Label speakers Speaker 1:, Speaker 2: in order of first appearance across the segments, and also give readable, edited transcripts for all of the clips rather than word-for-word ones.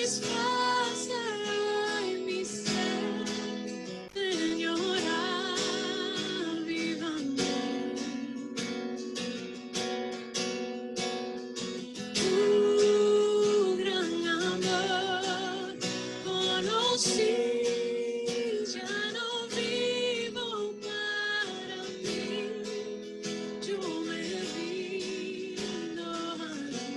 Speaker 1: satisface hoy mi ser, Señor, avívame. Tu gran amor conocí, ya no vivo para mí, yo me rindo a ti.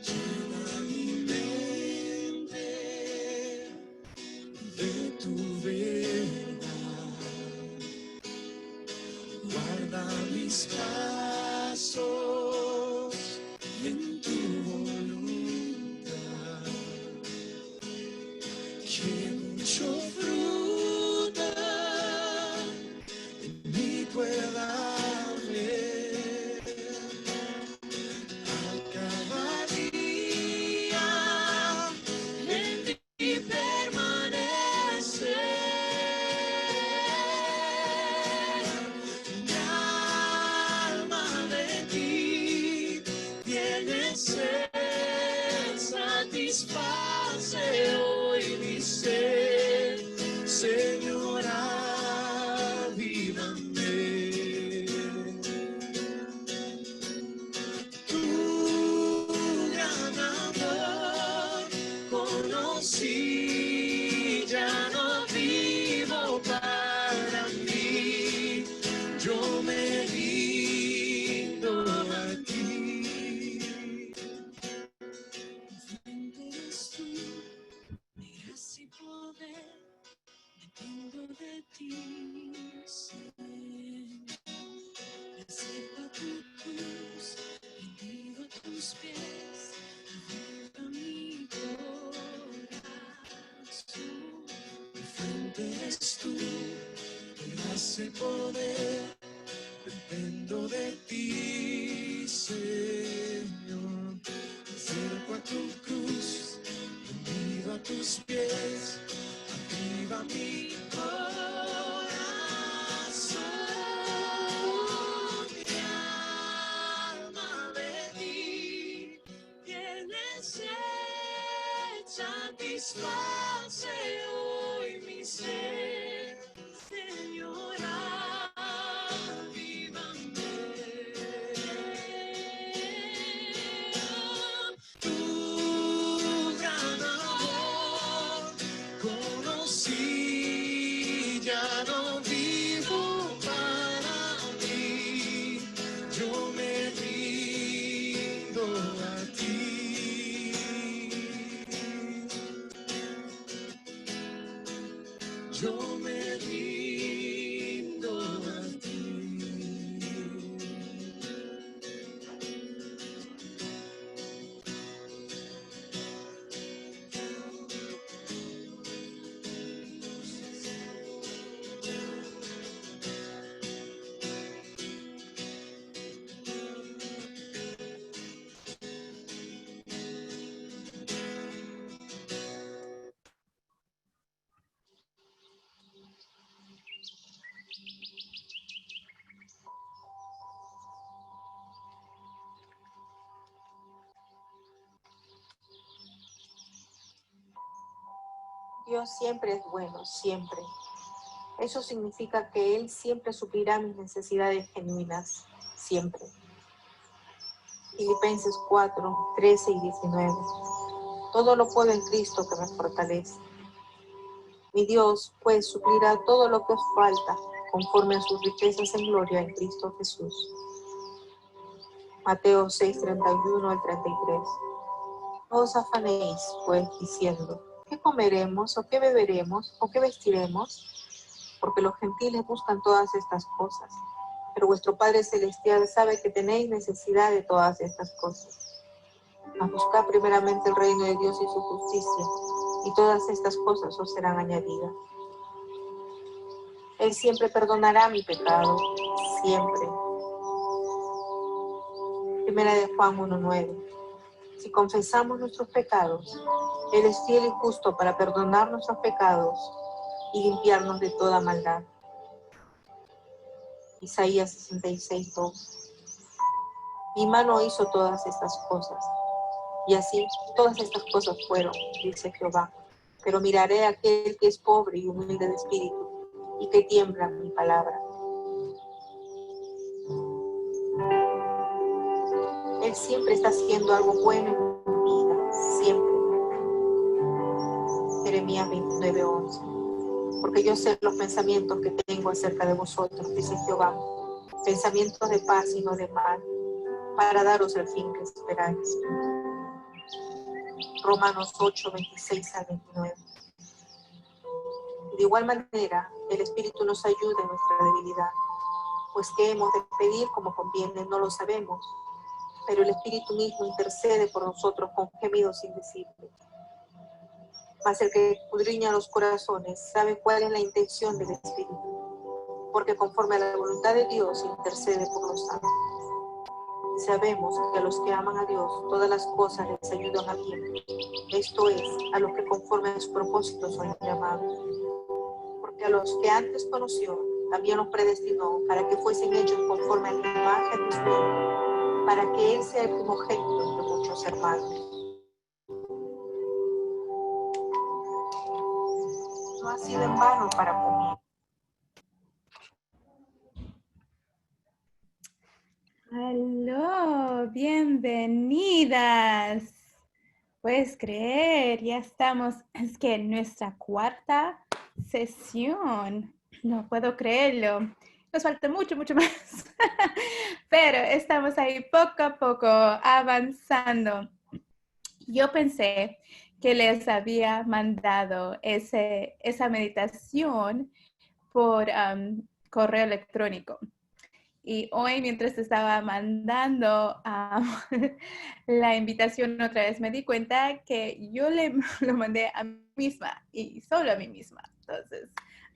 Speaker 1: Llena mi mente de tu verdad, guarda mis pasos en tu voluntad, que mucho fruto en mí pueda haber al cada día en ti permanecer. Mi alma de ti tiene sed, satisface hoy mi ser, Señor, avívame. Tu gran amor conocí, ya no vivo para mí, yo me rindo a ti. Fuente eres tú, de gracia y poder, dependo de ti, Señor. Me acerco a tu cruz, rendido a tus pies, aviva mi corazón. Mi fuente eres tú, de gracia y poder, dependo de ti, Señor. Me acerco a tu cruz, rendido a tus pies, aviva mi corazón. Mi alma de ti tiene sed, satisface hoy mi ser, Señor, avívame. Tu gran amor conocí, ya no vivo para mí, yo me rindo a ti. Yo me rindo a ti.
Speaker 2: Dios siempre es bueno, siempre. Eso significa que Él siempre suplirá mis necesidades genuinas, siempre. Filipenses 4, 13 y 19. Todo lo puedo en Cristo que me fortalece. Mi Dios, pues, suplirá todo lo que os falta, conforme a sus riquezas en gloria en Cristo Jesús. Mateo 6, 31 al 33. No os afanéis, pues, diciendo, ¿qué comeremos, o qué beberemos, o qué vestiremos? Porque los gentiles buscan todas estas cosas, pero vuestro Padre Celestial sabe que tenéis necesidad de todas estas cosas. Mas buscad primeramente el reino de Dios y su justicia, y todas estas cosas os serán añadidas. Él siempre perdonará mi pecado, siempre. Primera de Juan 1:9. Si confesamos nuestros pecados, Él es fiel y justo para perdonar nuestros pecados y limpiarnos de toda maldad. Isaías 66, 2. Mi mano hizo todas estas cosas, y así todas estas cosas fueron, dice Jehová. Pero miraré a aquel que es pobre y humilde de espíritu, y que tiembla mi palabra. Él siempre está haciendo algo bueno en mi vida, siempre. Jeremías 29, 11. Porque yo sé los pensamientos que tengo acerca de vosotros, dice Jehová, pensamientos de paz y no de mal, para daros el fin que esperáis. Romanos 8, 26 al 29. De igual manera, el Espíritu nos ayuda en nuestra debilidad, pues qué hemos de pedir como conviene no lo sabemos, pero el Espíritu mismo intercede por nosotros con gemidos indecibles. Mas el que escudriña los corazones sabe cuál es la intención del Espíritu, porque conforme a la voluntad de Dios intercede por los santos. Y sabemos que a los que aman a Dios todas las cosas les ayudan a bien, esto es, a los que conforme a su propósito son llamados. Porque a los que antes conoció, también los predestinó para que fuesen hechos conforme a la imagen de su Hijo, para que Él sea el primogénito entre muchos hermanos. No ha sido en vano para conmigo.
Speaker 3: Aló, bienvenidas. Puedes creer, ya estamos, es que en nuestra cuarta sesión, no puedo creerlo, nos falta mucho más, pero estamos ahí poco a poco avanzando. Yo pensé que les había mandado esa meditación por correo electrónico. Y hoy, mientras estaba mandando la invitación otra vez, me di cuenta que yo lo mandé a mí misma y solo a mí misma. Entonces,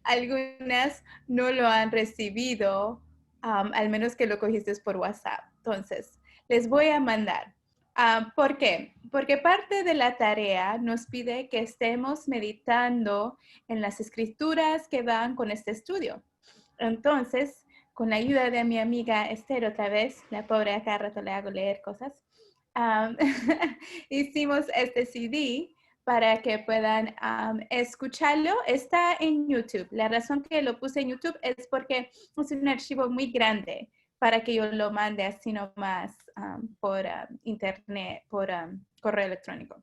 Speaker 3: algunas no lo han recibido, al menos que lo cogiste por WhatsApp. Entonces, les voy a mandar. ¿Por qué? Porque parte de la tarea nos pide que estemos meditando en las escrituras que van con este estudio. Entonces, con la ayuda de mi amiga Esther otra vez, la pobre a cada rato le hago leer cosas, hicimos este CD para que puedan escucharlo. Está en YouTube. La razón que lo puse en YouTube es porque es un archivo muy grande para que yo lo mande así nomás por internet, por correo electrónico.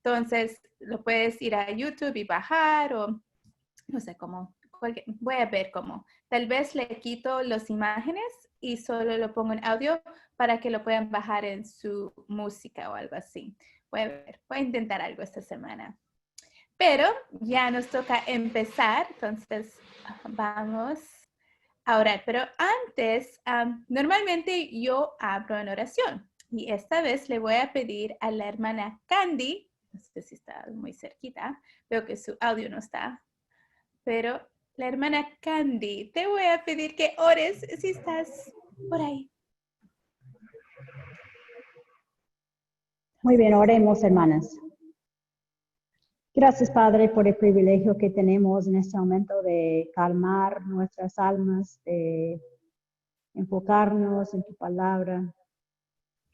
Speaker 3: Entonces, lo puedes ir a YouTube y bajar o no sé cómo. Voy a ver cómo. Tal vez le quito las imágenes y solo lo pongo en audio para que lo puedan bajar en su música o algo así. Voy a ver, voy a intentar algo esta semana. Pero ya nos toca empezar, entonces vamos a orar. Pero antes, normalmente yo abro en oración y esta vez le voy a pedir a la hermana Candy, no sé si está muy cerquita, veo que su audio no está, pero la hermana Candy, te voy a pedir que ores si estás por ahí.
Speaker 4: Muy bien, oremos, hermanas. Gracias, Padre, por el privilegio que tenemos en este momento de calmar nuestras almas, de enfocarnos en tu palabra,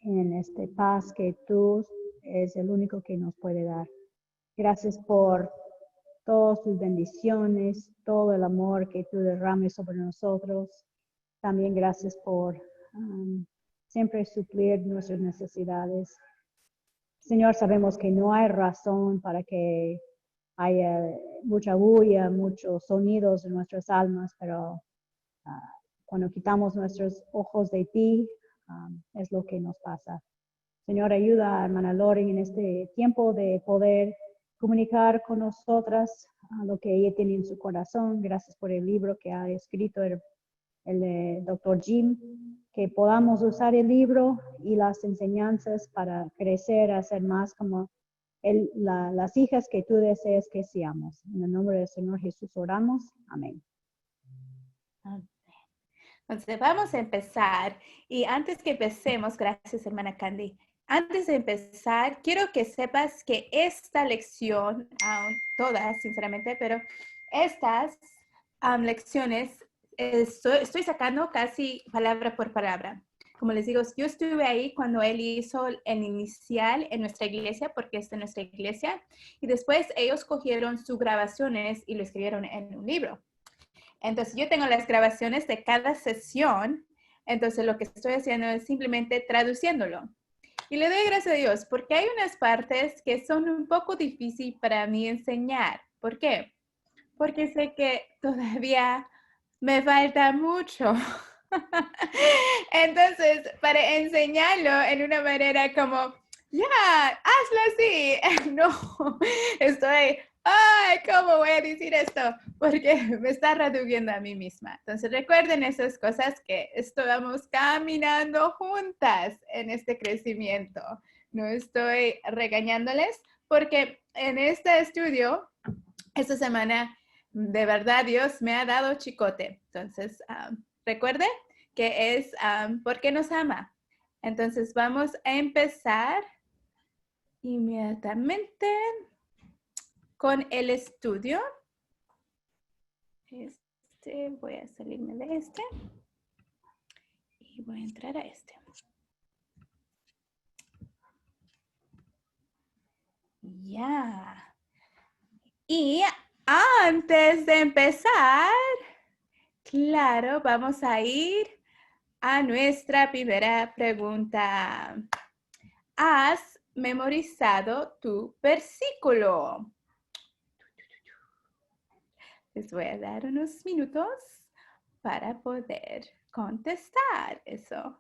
Speaker 4: en esta paz que tú es el único que nos puede dar. Gracias por todas tus bendiciones, todo el amor que tú derrames sobre nosotros. También gracias por siempre suplir nuestras necesidades. Señor, sabemos que no hay razón para que haya mucha bulla, muchos sonidos en nuestras almas, pero cuando quitamos nuestros ojos de ti, es lo que nos pasa. Señor, ayuda a hermana Loren en este tiempo de poder comunicar con nosotras lo que ella tiene en su corazón. Gracias por el libro que ha escrito el Dr. Jim, que podamos usar el libro y las enseñanzas para crecer, a ser más como las hijas que tú deseas que seamos. En el nombre del Señor Jesús oramos. Amén.
Speaker 3: Entonces vamos a empezar y antes que empecemos, gracias hermana Candy, antes de empezar quiero que sepas que esta lección, todas sinceramente, pero estas lecciones estoy sacando casi palabra por palabra. Como les digo, yo estuve ahí cuando él hizo el inicial en nuestra iglesia, porque es de nuestra iglesia, y después ellos cogieron sus grabaciones y lo escribieron en un libro. Entonces, yo tengo las grabaciones de cada sesión, entonces lo que estoy haciendo es simplemente traduciéndolo. Y le doy gracias a Dios, porque hay unas partes que son un poco difíciles para mí enseñar. ¿Por qué? Porque sé que todavía me falta mucho. Entonces, para enseñarlo en una manera como, ya, hazlo así. No, estoy, ay, ¿cómo voy a decir esto? Porque me está reduciendo a mí misma. Entonces, recuerden esas cosas que estamos caminando juntas en este crecimiento. No estoy regañándoles porque en este estudio, esta semana, de verdad, Dios me ha dado chicote. Entonces, recuerde que es porque nos ama. Entonces, vamos a empezar inmediatamente con el estudio. Voy a salirme de este y voy a entrar a este. Ya. Y antes de empezar, claro, vamos a ir a nuestra primera pregunta. ¿Has memorizado tu versículo? Les voy a dar unos minutos para poder contestar eso.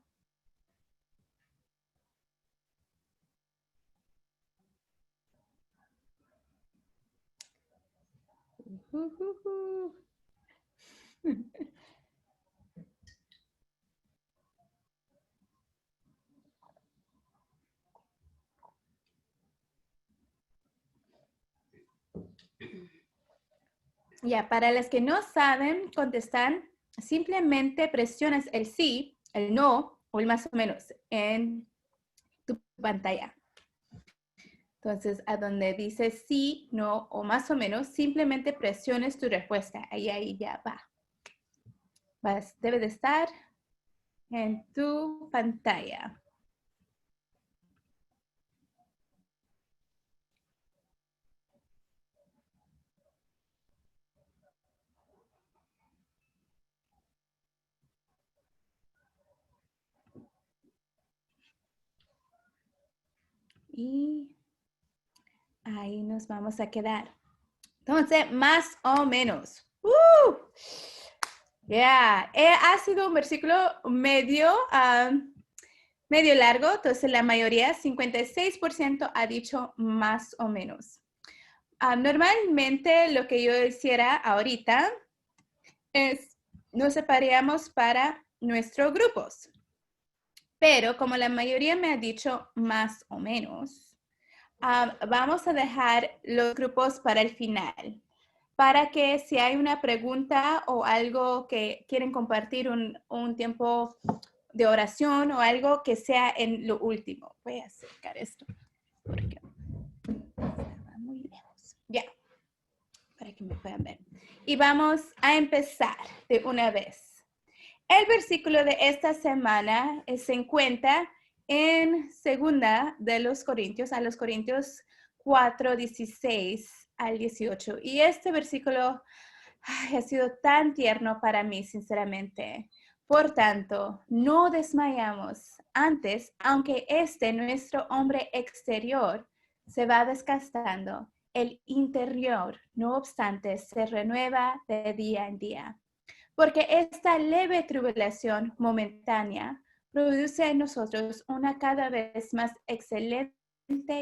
Speaker 3: Ya, para las que no saben contestar, simplemente presionas el sí, el no o el más o menos en tu pantalla. Entonces, a donde dice sí, no o más o menos, simplemente presiones tu respuesta. Ahí ya va. Debe de estar en tu pantalla. Y ahí nos vamos a quedar. Entonces, más o menos. Ha sido un versículo medio largo, entonces la mayoría, 56% ha dicho más o menos. Normalmente lo que yo hiciera ahorita es nos separaríamos para nuestros grupos. Pero como la mayoría me ha dicho más o menos, vamos a dejar los grupos para el final, para que si hay una pregunta o algo que quieren compartir un tiempo de oración o algo que sea en lo último. Voy a acercar esto porque estaba muy lejos. Ya, para que me puedan ver. Y vamos a empezar de una vez. El versículo de esta semana se encuentra en segunda de los Corintios, a los Corintios 4, 16 al 18. Y este versículo ha sido tan tierno para mí, sinceramente. Por tanto, no desmayamos. Antes, aunque nuestro hombre exterior se va desgastando, el interior, no obstante, se renueva de día en día. Porque esta leve tribulación momentánea produce en nosotros una cada vez más excelente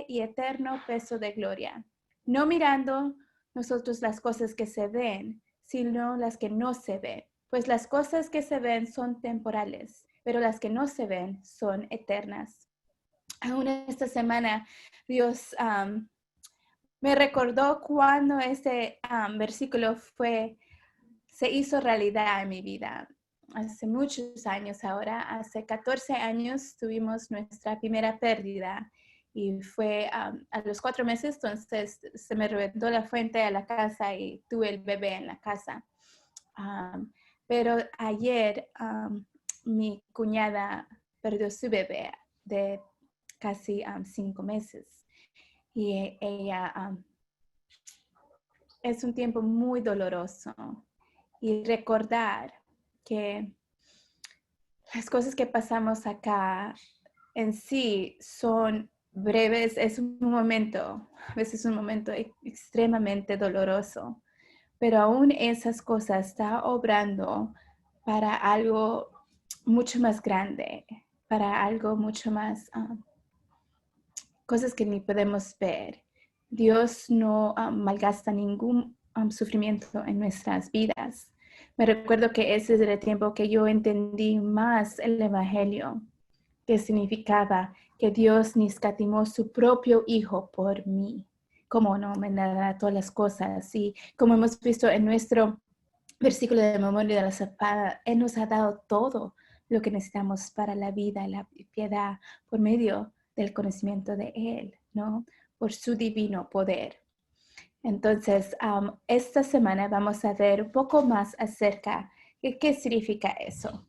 Speaker 3: y eterno peso de gloria, no mirando nosotros las cosas que se ven, sino las que no se ven. Pues las cosas que se ven son temporales, pero las que no se ven son eternas. Aún esta semana, Dios me recordó cuando este versículo se hizo realidad en mi vida. Hace muchos años ahora, hace 14 años tuvimos nuestra primera pérdida y fue a los 4 meses, entonces se me reventó la fuente a la casa y tuve el bebé en la casa. Pero ayer mi cuñada perdió su bebé de casi 5 meses y ella es un tiempo muy doloroso y recordar que las cosas que pasamos acá en sí son breves, es un momento, a veces un momento extremadamente doloroso, pero aún esas cosas está obrando para algo mucho más grande, para algo mucho más, cosas que ni podemos ver. Dios no malgasta ningún sufrimiento en nuestras vidas. Me recuerdo que ese es el tiempo que yo entendí más el Evangelio, que significaba que Dios ni escatimó su propio Hijo por mí. Como no me dará todas las cosas. Y como hemos visto en nuestro versículo de memoria de la zapada, Él nos ha dado todo lo que necesitamos para la vida y la piedad por medio del conocimiento de Él, ¿no? Por su divino poder. Entonces, esta semana vamos a ver un poco más acerca de qué significa eso.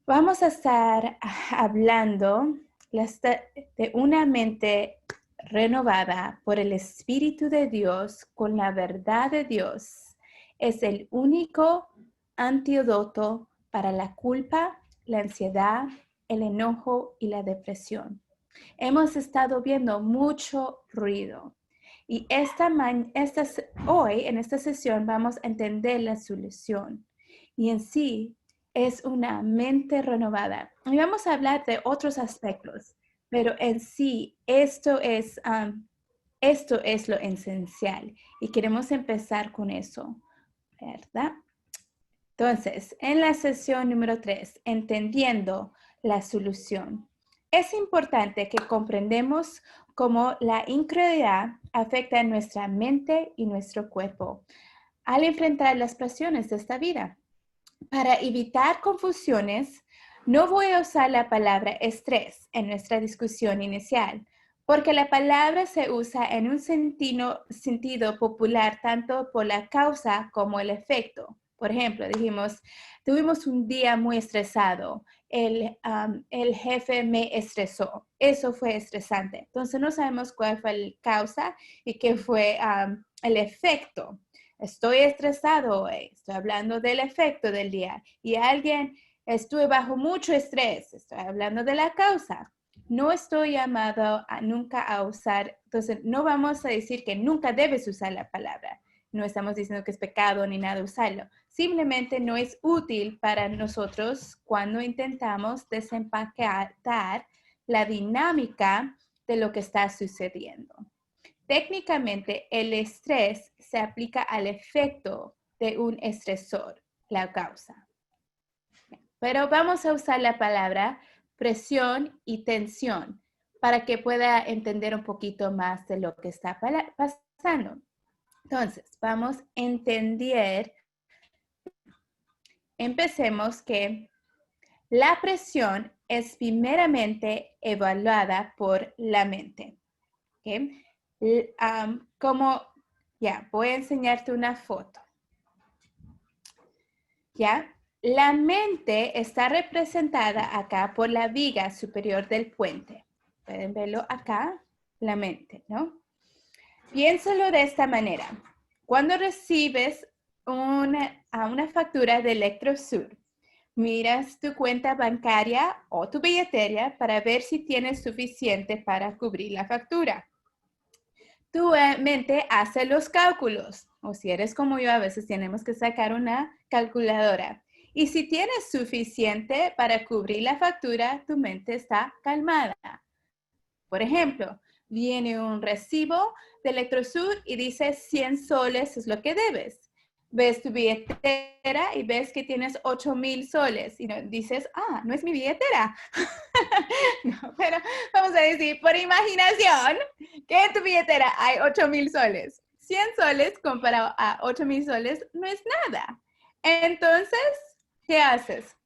Speaker 3: Vamos a estar hablando de una mente renovada por el Espíritu de Dios con la verdad de Dios. Es el único antídoto para la culpa, la ansiedad, el enojo y la depresión. Hemos estado viendo mucho ruido y hoy en esta sesión vamos a entender la solución y en sí es una mente renovada. Y vamos a hablar de otros aspectos, pero en sí esto es lo esencial y queremos empezar con eso, ¿verdad? Entonces, en la sesión número 3, entendiendo la solución. Es importante que comprendamos cómo la incredulidad afecta a nuestra mente y nuestro cuerpo al enfrentar las presiones de esta vida. Para evitar confusiones, no voy a usar la palabra estrés en nuestra discusión inicial, porque la palabra se usa en un sentido popular tanto por la causa como el efecto. Por ejemplo, dijimos, tuvimos un día muy estresado, el jefe me estresó, eso fue estresante. Entonces no sabemos cuál fue la causa y qué fue el efecto. Estoy estresado hoy, estoy hablando del efecto del día. Y estuve bajo mucho estrés, estoy hablando de la causa. No estoy llamado nunca a usar, entonces no vamos a decir que nunca debes usar la palabra. No estamos diciendo que es pecado ni nada usarlo. Simplemente no es útil para nosotros cuando intentamos desempaquetar la dinámica de lo que está sucediendo. Técnicamente, el estrés se aplica al efecto de un estresor, la causa. Pero vamos a usar la palabra presión y tensión para que pueda entender un poquito más de lo que está pasando. Entonces, vamos a entender, empecemos que la presión es primeramente evaluada por la mente. ¿Okay? Voy a enseñarte una foto. ¿Ya? La mente está representada acá por la viga superior del puente. Pueden verlo acá, la mente, ¿no? Piénsalo de esta manera. Cuando recibes una factura de Electrosur, miras tu cuenta bancaria o tu billetera para ver si tienes suficiente para cubrir la factura. Tu mente hace los cálculos, o si eres como yo, a veces tenemos que sacar una calculadora. Y si tienes suficiente para cubrir la factura, tu mente está calmada. Por ejemplo, viene un recibo de Electrosur y dice 100 soles es lo que debes. Ves tu billetera y ves que tienes 8,000 soles y dices, no es mi billetera. No, pero vamos a decir, por imaginación, que en tu billetera hay 8,000 soles. 100 soles comparado a 8,000 soles no es nada. Entonces, ¿qué haces?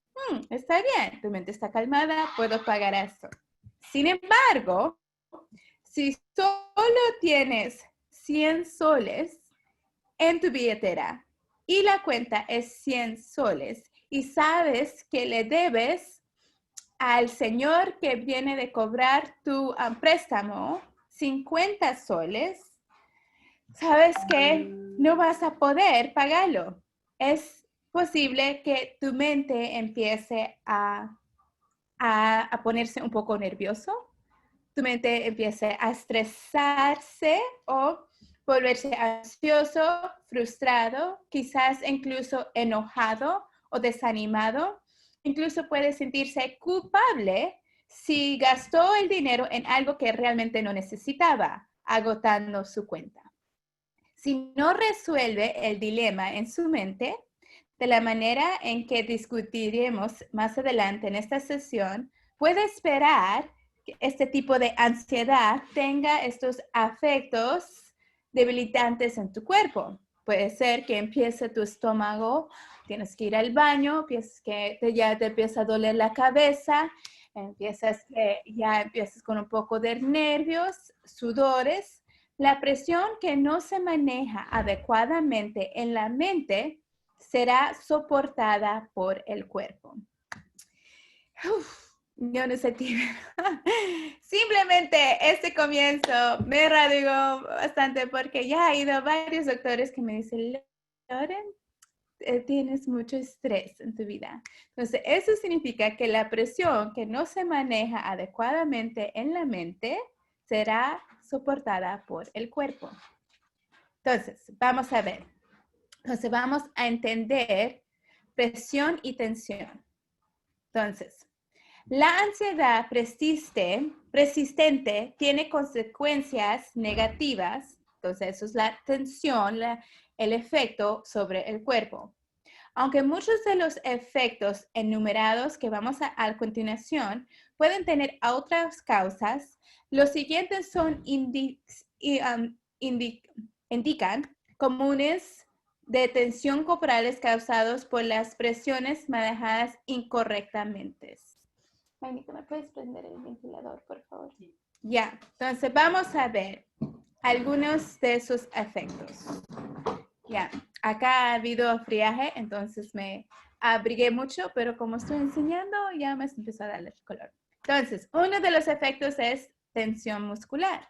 Speaker 3: Está bien, tu mente está calmada, puedo pagar esto. Sin embargo, si solo tienes 100 soles en tu billetera y la cuenta es 100 soles y sabes que le debes al señor que viene de cobrar tu préstamo 50 soles, sabes que no vas a poder pagarlo. Es posible que tu mente empiece a ponerse un poco nervioso, tu mente empiece a estresarse o volverse ansioso, frustrado, quizás incluso enojado o desanimado. Incluso puede sentirse culpable si gastó el dinero en algo que realmente no necesitaba, agotando su cuenta. Si no resuelve el dilema en su mente, de la manera en que discutiremos más adelante en esta sesión, puede esperar que este tipo de ansiedad tenga estos afectos debilitantes en tu cuerpo. Puede ser que empiece tu estómago, tienes que ir al baño, que ya te empieza a doler la cabeza, ya empiezas con un poco de nervios, sudores. La presión que no se maneja adecuadamente en la mente será soportada por el cuerpo. Yo no sé, simplemente este comienzo me radicó bastante porque ya ha ido varios doctores que me dicen, Loren, tienes mucho estrés en tu vida. Entonces, eso significa que la presión que no se maneja adecuadamente en la mente será soportada por el cuerpo. Entonces, vamos a ver. Entonces, vamos a entender presión y tensión. Entonces, la ansiedad persistente tiene consecuencias negativas. Entonces, eso es la tensión, el efecto sobre el cuerpo. Aunque muchos de los efectos enumerados que vamos a continuación pueden tener otras causas, los siguientes son indican comunes de tensión corporales causados por las presiones manejadas incorrectamente. Mónica, ¿me puedes prender el ventilador, por favor? Sí. Ya, entonces vamos a ver algunos de sus efectos. Ya, acá ha habido friaje, entonces me abrigué mucho, pero como estoy enseñando, ya me empezó a dar el color. Entonces, uno de los efectos es tensión muscular,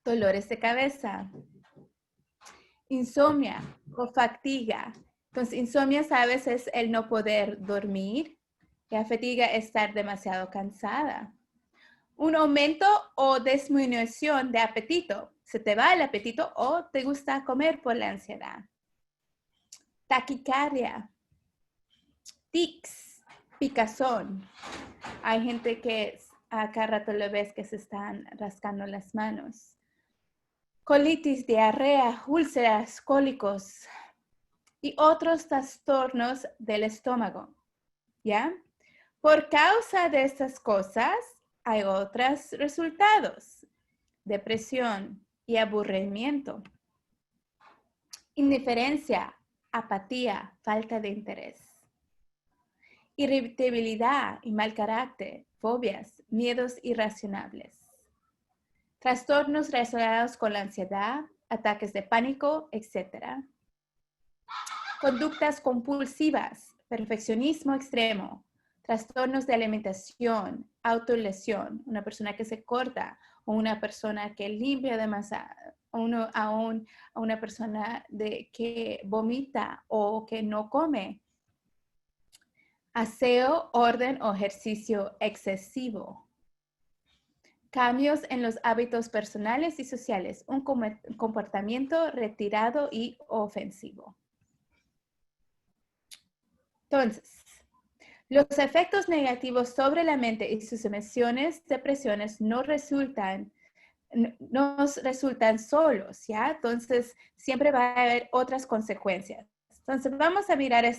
Speaker 3: dolores de cabeza, insomnio o fatiga. Entonces, insomnio, sabes, es el no poder dormir. La fatiga es estar demasiado cansada. Un aumento o disminución de apetito. Se te va el apetito o te gusta comer por la ansiedad. Taquicardia. Tics. Picazón. Hay gente que a cada rato lo ves que se están rascando las manos. Colitis, diarrea, úlceras, cólicos y otros trastornos del estómago. ¿Ya? Por causa de estas cosas, hay otros resultados. Depresión y aburrimiento. Indiferencia, apatía, falta de interés. Irritabilidad y mal carácter, fobias, miedos irracionales. Trastornos relacionados con la ansiedad, ataques de pánico, etc. Conductas compulsivas, perfeccionismo extremo, trastornos de alimentación, autolesión, una persona que se corta o una persona que limpia demasiado, a una persona que vomita o que no come. Aseo, orden o ejercicio excesivo. Cambios en los hábitos personales y sociales, un comportamiento retirado y ofensivo. Entonces, los efectos negativos sobre la mente y sus emociones, depresiones, no resultan solos, ¿ya? Entonces, siempre va a haber otras consecuencias. Entonces, vamos a mirar a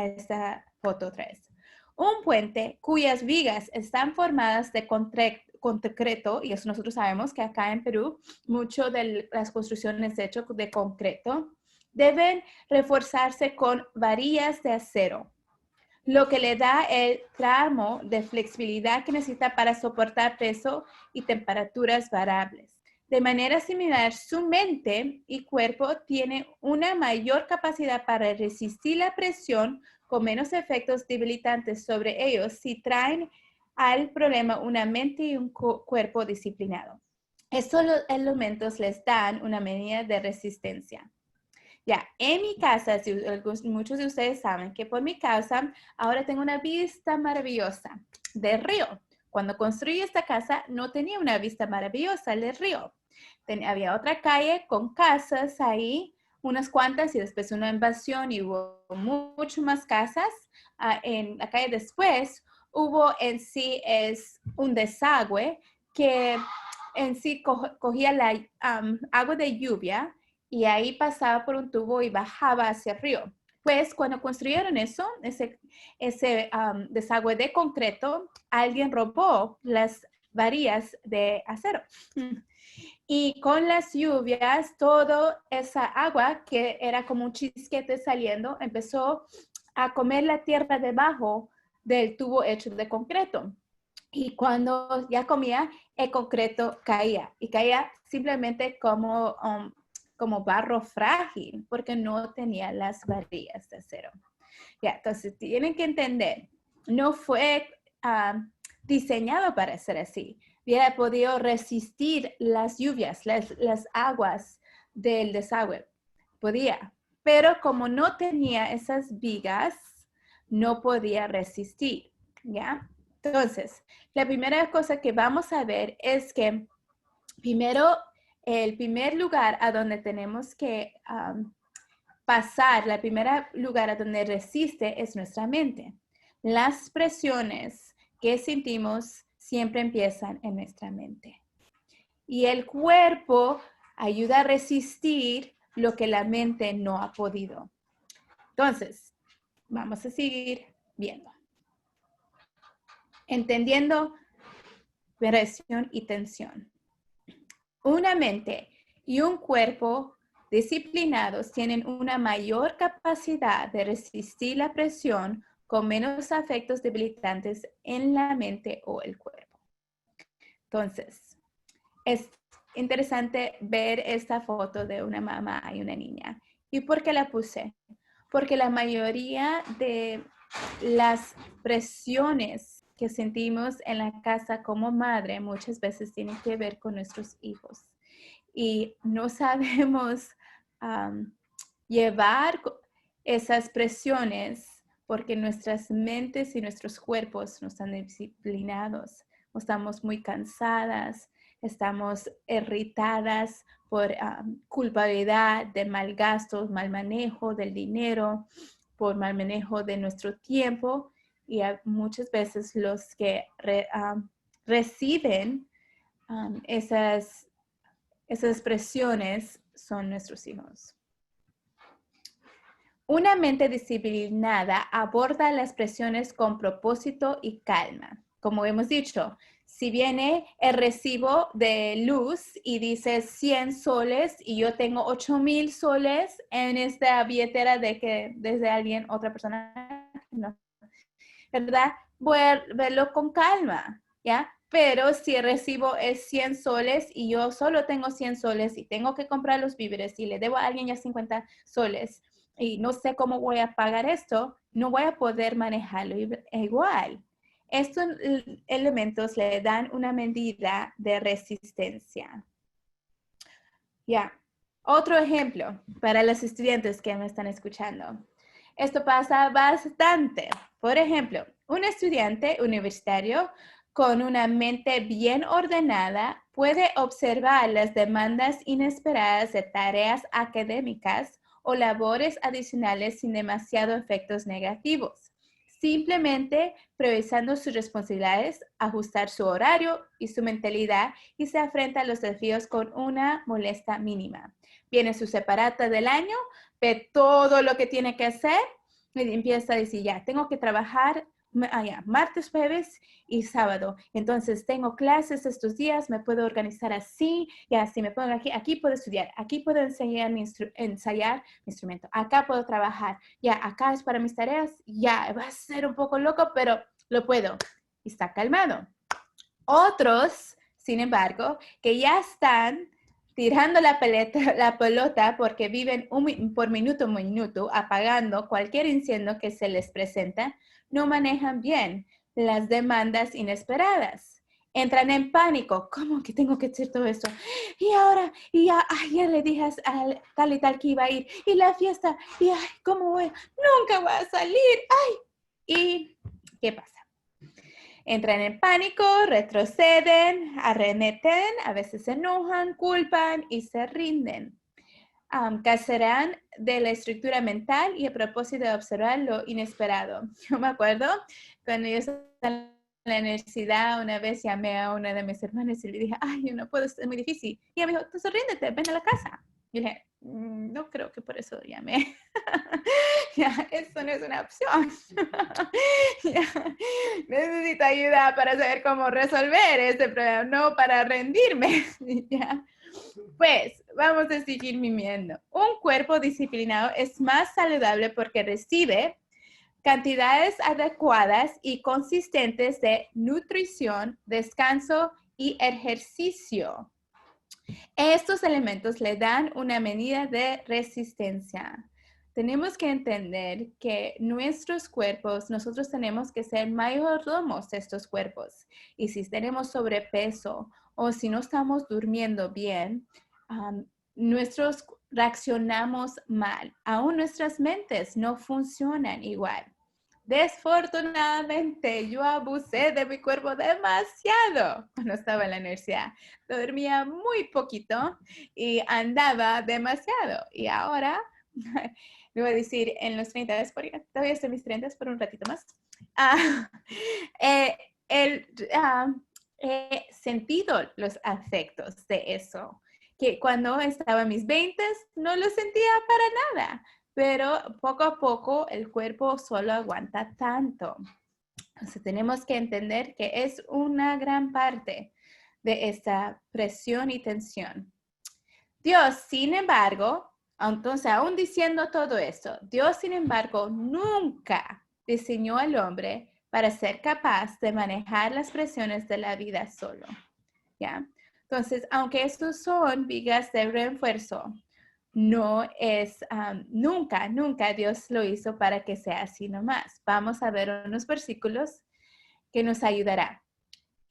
Speaker 3: esta foto otra vez. Un puente cuyas vigas están formadas de concreto, y eso nosotros sabemos que acá en Perú, mucho de las construcciones hechas de concreto, deben reforzarse con varillas de acero. lo que le da el tramo de flexibilidad que necesita para soportar peso y temperaturas variables. De manera similar, su mente y cuerpo tienen una mayor capacidad para resistir la presión con menos efectos debilitantes sobre ellos si traen al problema una mente y un cuerpo disciplinado. Estos elementos les dan una medida de resistencia. Ya, en mi casa, muchos de ustedes saben que por mi casa ahora tengo una vista maravillosa del río. Cuando construí esta casa no tenía una vista maravillosa del río. Había otra calle con casas ahí, unas cuantas, y después una invasión y hubo mucho más casas. En la calle después hubo en sí un desagüe que en sí cogía la agua de lluvia y ahí pasaba por un tubo y bajaba hacia el río. Pues cuando construyeron eso, ese desagüe de concreto, alguien robó las varillas de acero. Y con las lluvias, toda esa agua que era como un chisquete saliendo, empezó a comer la tierra debajo del tubo hecho de concreto. Y cuando ya comía, el concreto caía. Y caía simplemente como barro frágil, porque no tenía las varillas de acero. Ya, entonces tienen que entender, no fue diseñado para ser así. Hubiera podido resistir las lluvias, las aguas del desagüe. Podía, pero como no tenía esas vigas, no podía resistir, ¿ya? Entonces, la primera cosa que vamos a ver es que primero, el primer lugar a donde tenemos que pasar, el primer lugar a donde resiste es nuestra mente. Las presiones que sentimos siempre empiezan en nuestra mente. Y el cuerpo ayuda a resistir lo que la mente no ha podido. Entonces, vamos a seguir viendo. Entendiendo presión y tensión. Una mente y un cuerpo disciplinados tienen una mayor capacidad de resistir la presión con menos efectos debilitantes en la mente o el cuerpo. Entonces, es interesante ver esta foto de una mamá y una niña. ¿Y por qué la puse? Porque la mayoría de las presiones que sentimos en la casa como madre muchas veces tienen que ver con nuestros hijos. Y no sabemos llevar esas presiones porque nuestras mentes y nuestros cuerpos no están disciplinados. Estamos muy cansadas, estamos irritadas por culpabilidad de mal gasto, mal manejo del dinero, por mal manejo de nuestro tiempo. Y muchas veces los que reciben esas presiones son nuestros hijos. Una mente disciplinada aborda las presiones con propósito y calma. Como hemos dicho, si viene el recibo de luz y dice 100 soles y yo tengo 8,000 soles en esta billetera desde alguien, otra persona, no, ¿verdad? Voy a verlo con calma, ¿ya? Pero si el recibo es 100 soles y yo solo tengo 100 soles y tengo que comprar los víveres y le debo a alguien ya 50 soles y no sé cómo voy a pagar esto, no voy a poder manejarlo igual. Estos elementos le dan una medida de resistencia. Ya. Otro ejemplo para los estudiantes que me están escuchando. Esto pasa bastante. Por ejemplo, un estudiante universitario con una mente bien ordenada puede observar las demandas inesperadas de tareas académicas o labores adicionales sin demasiados efectos negativos. Simplemente priorizando sus responsabilidades, ajustar su horario y su mentalidad y se enfrenta a los desafíos con una molestia mínima. Viene su separata del año, ve todo lo que tiene que hacer y empieza a decir, ya, tengo que trabajar martes, jueves y sábado. Entonces tengo clases estos días, me puedo organizar así, ya si me pongo aquí puedo estudiar, aquí puedo ensayar mi instrumento, acá puedo trabajar, ya acá es para mis tareas, ya va a ser un poco loco, pero lo puedo. Y está calmado. Otros, sin embargo, que ya están tirando la pelota porque viven por minuto a minuto, apagando cualquier incendio que se les presenta, no manejan bien las demandas inesperadas. Entran en pánico. ¿Cómo que tengo que hacer todo esto? Y ahora, ya le dije a tal y tal que iba a ir. Y la fiesta, ¿cómo voy? Nunca voy a salir. ¿Y qué pasa? Entran en pánico, retroceden, arremeten, a veces se enojan, culpan y se rinden. Caerán de la estructura mental y a propósito de observar lo inesperado. Yo me acuerdo cuando yo estaba en la universidad, una vez llamé a una de mis hermanas y le dije, yo no puedo, es muy difícil. Y ella me dijo, entonces ríndete, ven a la casa. Yo dije, no creo que por eso llamé. Eso no es una opción. Necesito ayuda para saber cómo resolver este problema, no para rendirme. Pues vamos a seguir mimiendo. Un cuerpo disciplinado es más saludable porque recibe cantidades adecuadas y consistentes de nutrición, descanso y ejercicio. Estos elementos le dan una medida de resistencia. Tenemos que entender que nuestros cuerpos, nosotros tenemos que ser mayordomos de estos cuerpos. Y si tenemos sobrepeso o si no estamos durmiendo bien, nosotros reaccionamos mal. Aún nuestras mentes no funcionan igual. Desafortunadamente, yo abusé de mi cuerpo demasiado cuando estaba en la universidad. Dormía muy poquito y andaba demasiado. Y ahora, le voy a decir en los 30, todavía estoy en mis 30 por un ratito más. He sentido los efectos de eso, que cuando estaba en mis 20 no lo sentía para nada. Pero poco a poco el cuerpo solo aguanta tanto. Entonces tenemos que entender que es una gran parte de esta presión y tensión. Dios, sin embargo, entonces aún diciendo todo esto, Dios, sin embargo, nunca diseñó al hombre para ser capaz de manejar las presiones de la vida solo. ¿Ya? Entonces, aunque estos son vigas de refuerzo, no es, nunca Dios lo hizo para que sea así nomás. Vamos a ver unos versículos que nos ayudará.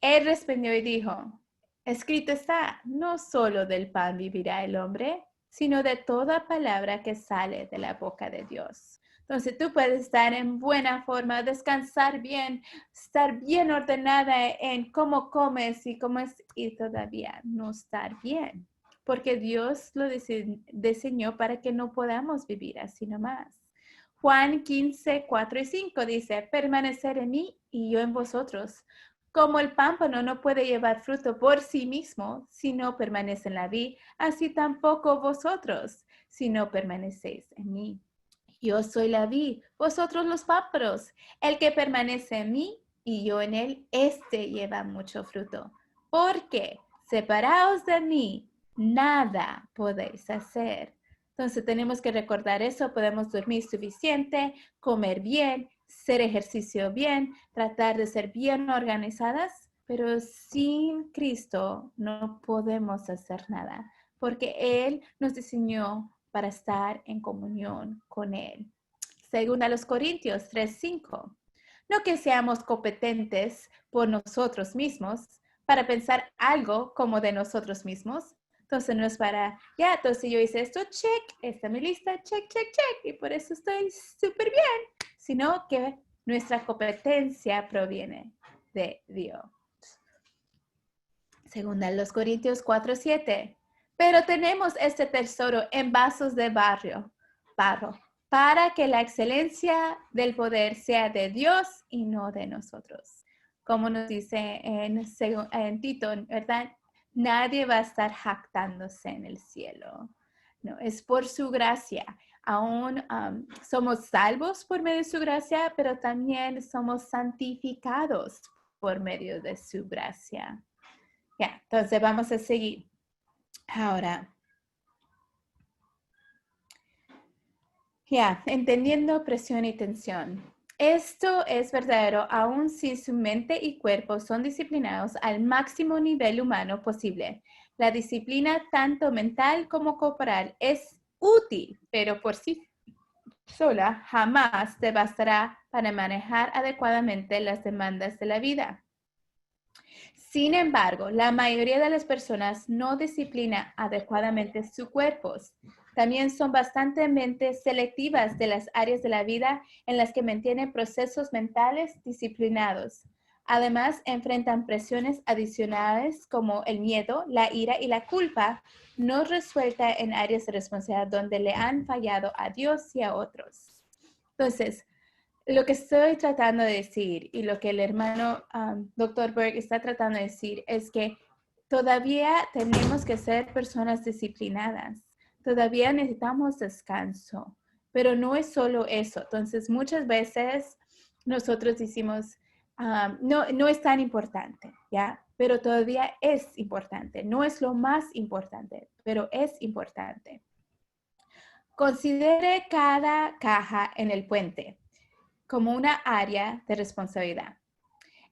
Speaker 3: Él respondió y dijo, escrito está, no solo del pan vivirá el hombre, sino de toda palabra que sale de la boca de Dios. Entonces tú puedes estar en buena forma, descansar bien, estar bien ordenada en cómo comes y todavía no estar bien. Porque Dios lo diseñó para que no podamos vivir así nomás. Juan 15, 4 y 5 dice, permanecer en mí y yo en vosotros. Como el pámpano no puede llevar fruto por sí mismo si no permanece en la vid, así tampoco vosotros si no permanecéis en mí. Yo soy la vid, vosotros los pámpanos. El que permanece en mí y yo en él, este lleva mucho fruto. Porque separaos de mí, nada podéis hacer. Entonces tenemos que recordar eso, podemos dormir suficiente, comer bien, hacer ejercicio bien, tratar de ser bien organizadas, pero sin Cristo no podemos hacer nada, porque Él nos diseñó para estar en comunión con Él. Según a los Corintios 3:5, no que seamos competentes por nosotros mismos para pensar algo como de nosotros mismos. Entonces no es para, entonces yo hice esto, check, esta es mi lista, check, check, check, y por eso estoy súper bien, sino que nuestra competencia proviene de Dios. Según a los Corintios 4:7, pero tenemos este tesoro en vasos de barro, para que la excelencia del poder sea de Dios y no de nosotros. Como nos dice en Tito, ¿verdad? Nadie va a estar jactándose en el cielo. No, es por su gracia. Aún somos salvos por medio de su gracia, pero también somos santificados por medio de su gracia. Ya, entonces vamos a seguir. Ahora, entendiendo presión y tensión. Esto es verdadero aun si su mente y cuerpo son disciplinados al máximo nivel humano posible. La disciplina tanto mental como corporal es útil, pero por sí sola jamás te bastará para manejar adecuadamente las demandas de la vida. Sin embargo, la mayoría de las personas no disciplina adecuadamente sus cuerpos. También son bastante selectivas de las áreas de la vida en las que mantienen procesos mentales disciplinados. Además, enfrentan presiones adicionales como el miedo, la ira y la culpa no resuelta en áreas de responsabilidad donde le han fallado a Dios y a otros. Entonces, lo que estoy tratando de decir y lo que el hermano Dr. Berg está tratando de decir es que todavía tenemos que ser personas disciplinadas. Todavía necesitamos descanso, pero no es solo eso. Entonces, muchas veces nosotros decimos, no es tan importante, ¿ya? Pero todavía es importante. No es lo más importante, pero es importante. Considere cada caja en el puente como una área de responsabilidad.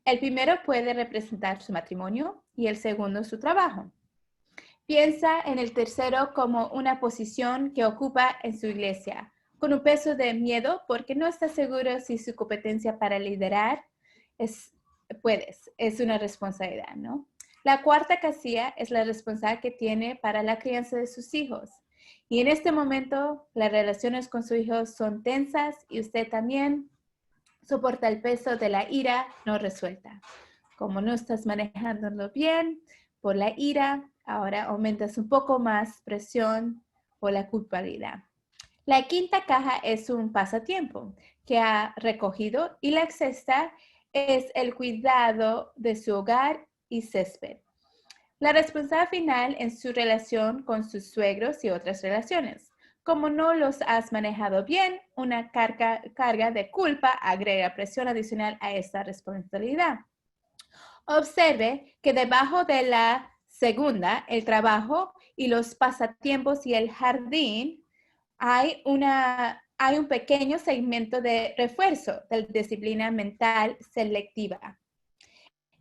Speaker 3: El primero puede representar su matrimonio y el segundo su trabajo. Piensa en el tercero como una posición que ocupa en su iglesia, con un peso de miedo porque no está seguro si su competencia para liderar es una responsabilidad, ¿no? La cuarta casilla es la responsabilidad que tiene para la crianza de sus hijos. Y en este momento, las relaciones con su hijo son tensas y usted también soporta el peso de la ira no resuelta. Como no estás manejándolo bien por la ira, ahora aumentas un poco más presión por la culpabilidad. La quinta caja es un pasatiempo que ha recogido y la sexta es el cuidado de su hogar y césped. La responsabilidad final en su relación con sus suegros y otras relaciones. Como no los has manejado bien, una carga de culpa agrega presión adicional a esta responsabilidad. Observe que debajo de la segunda, el trabajo y los pasatiempos y el jardín, hay un pequeño segmento de refuerzo de disciplina mental selectiva.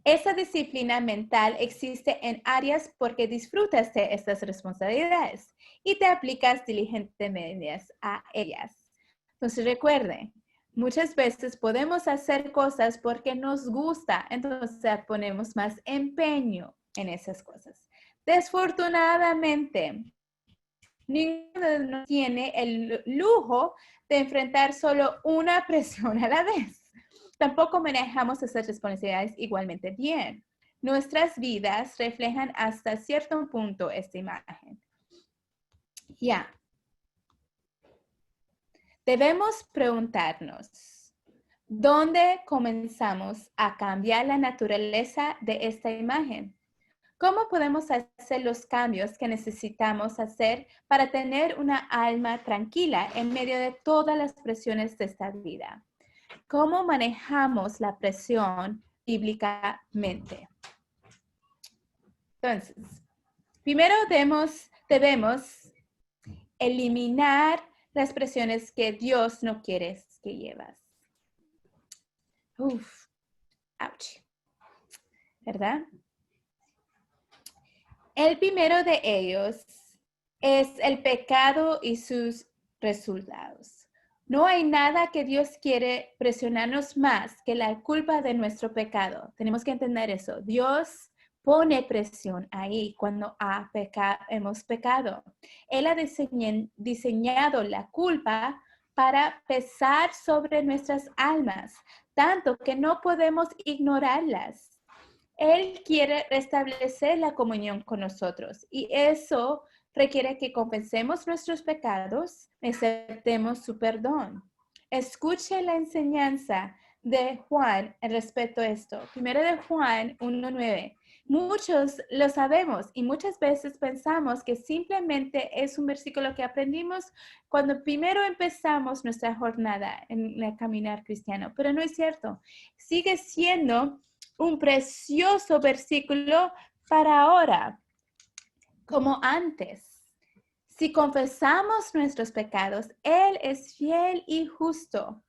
Speaker 3: Esa disciplina mental existe en áreas porque disfrutas de estas responsabilidades y te aplicas diligentemente a ellas. Entonces recuerde, muchas veces podemos hacer cosas porque nos gusta, entonces ponemos más empeño en esas cosas. Desfortunadamente, ninguno tiene el lujo de enfrentar solo una presión a la vez. Tampoco manejamos esas responsabilidades igualmente bien. Nuestras vidas reflejan hasta cierto punto esta imagen. Debemos preguntarnos, ¿dónde comenzamos a cambiar la naturaleza de esta imagen? ¿Cómo podemos hacer los cambios que necesitamos hacer para tener una alma tranquila en medio de todas las presiones de esta vida? ¿Cómo manejamos la presión bíblicamente? Entonces, primero debemos eliminar las presiones que Dios no quiere que llevas. Ouch. ¿Verdad? El primero de ellos es el pecado y sus resultados. No hay nada que Dios quiere presionarnos más que la culpa de nuestro pecado. Tenemos que entender eso. Dios pone presión ahí cuando hemos pecado. Él ha diseñado la culpa para pesar sobre nuestras almas, tanto que no podemos ignorarlas. Él quiere restablecer la comunión con nosotros y eso requiere que confesemos nuestros pecados, aceptemos su perdón. Escuche la enseñanza de Juan respecto a esto. Primero de Juan 1:9. Muchos lo sabemos y muchas veces pensamos que simplemente es un versículo que aprendimos cuando primero empezamos nuestra jornada en el caminar cristiano, pero no es cierto. Sigue siendo un precioso versículo para ahora, como antes. Si confesamos nuestros pecados, Él es fiel y justo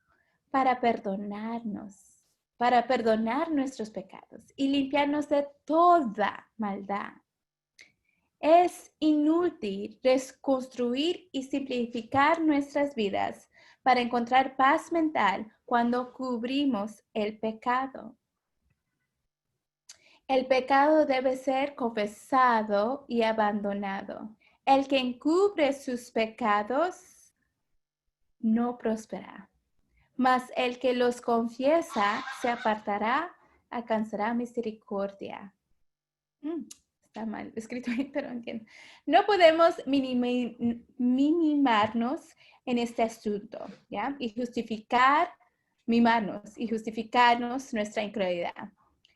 Speaker 3: para perdonar nuestros pecados y limpiarnos de toda maldad. Es inútil reconstruir y simplificar nuestras vidas para encontrar paz mental cuando cubrimos el pecado. El pecado debe ser confesado y abandonado. El que encubre sus pecados no prosperará, mas el que los confiesa se apartará, alcanzará misericordia. Está mal escrito ahí, pero entiendo. No podemos minimarnos en este asunto, ¿ya? Mimarnos y justificarnos nuestra incredulidad.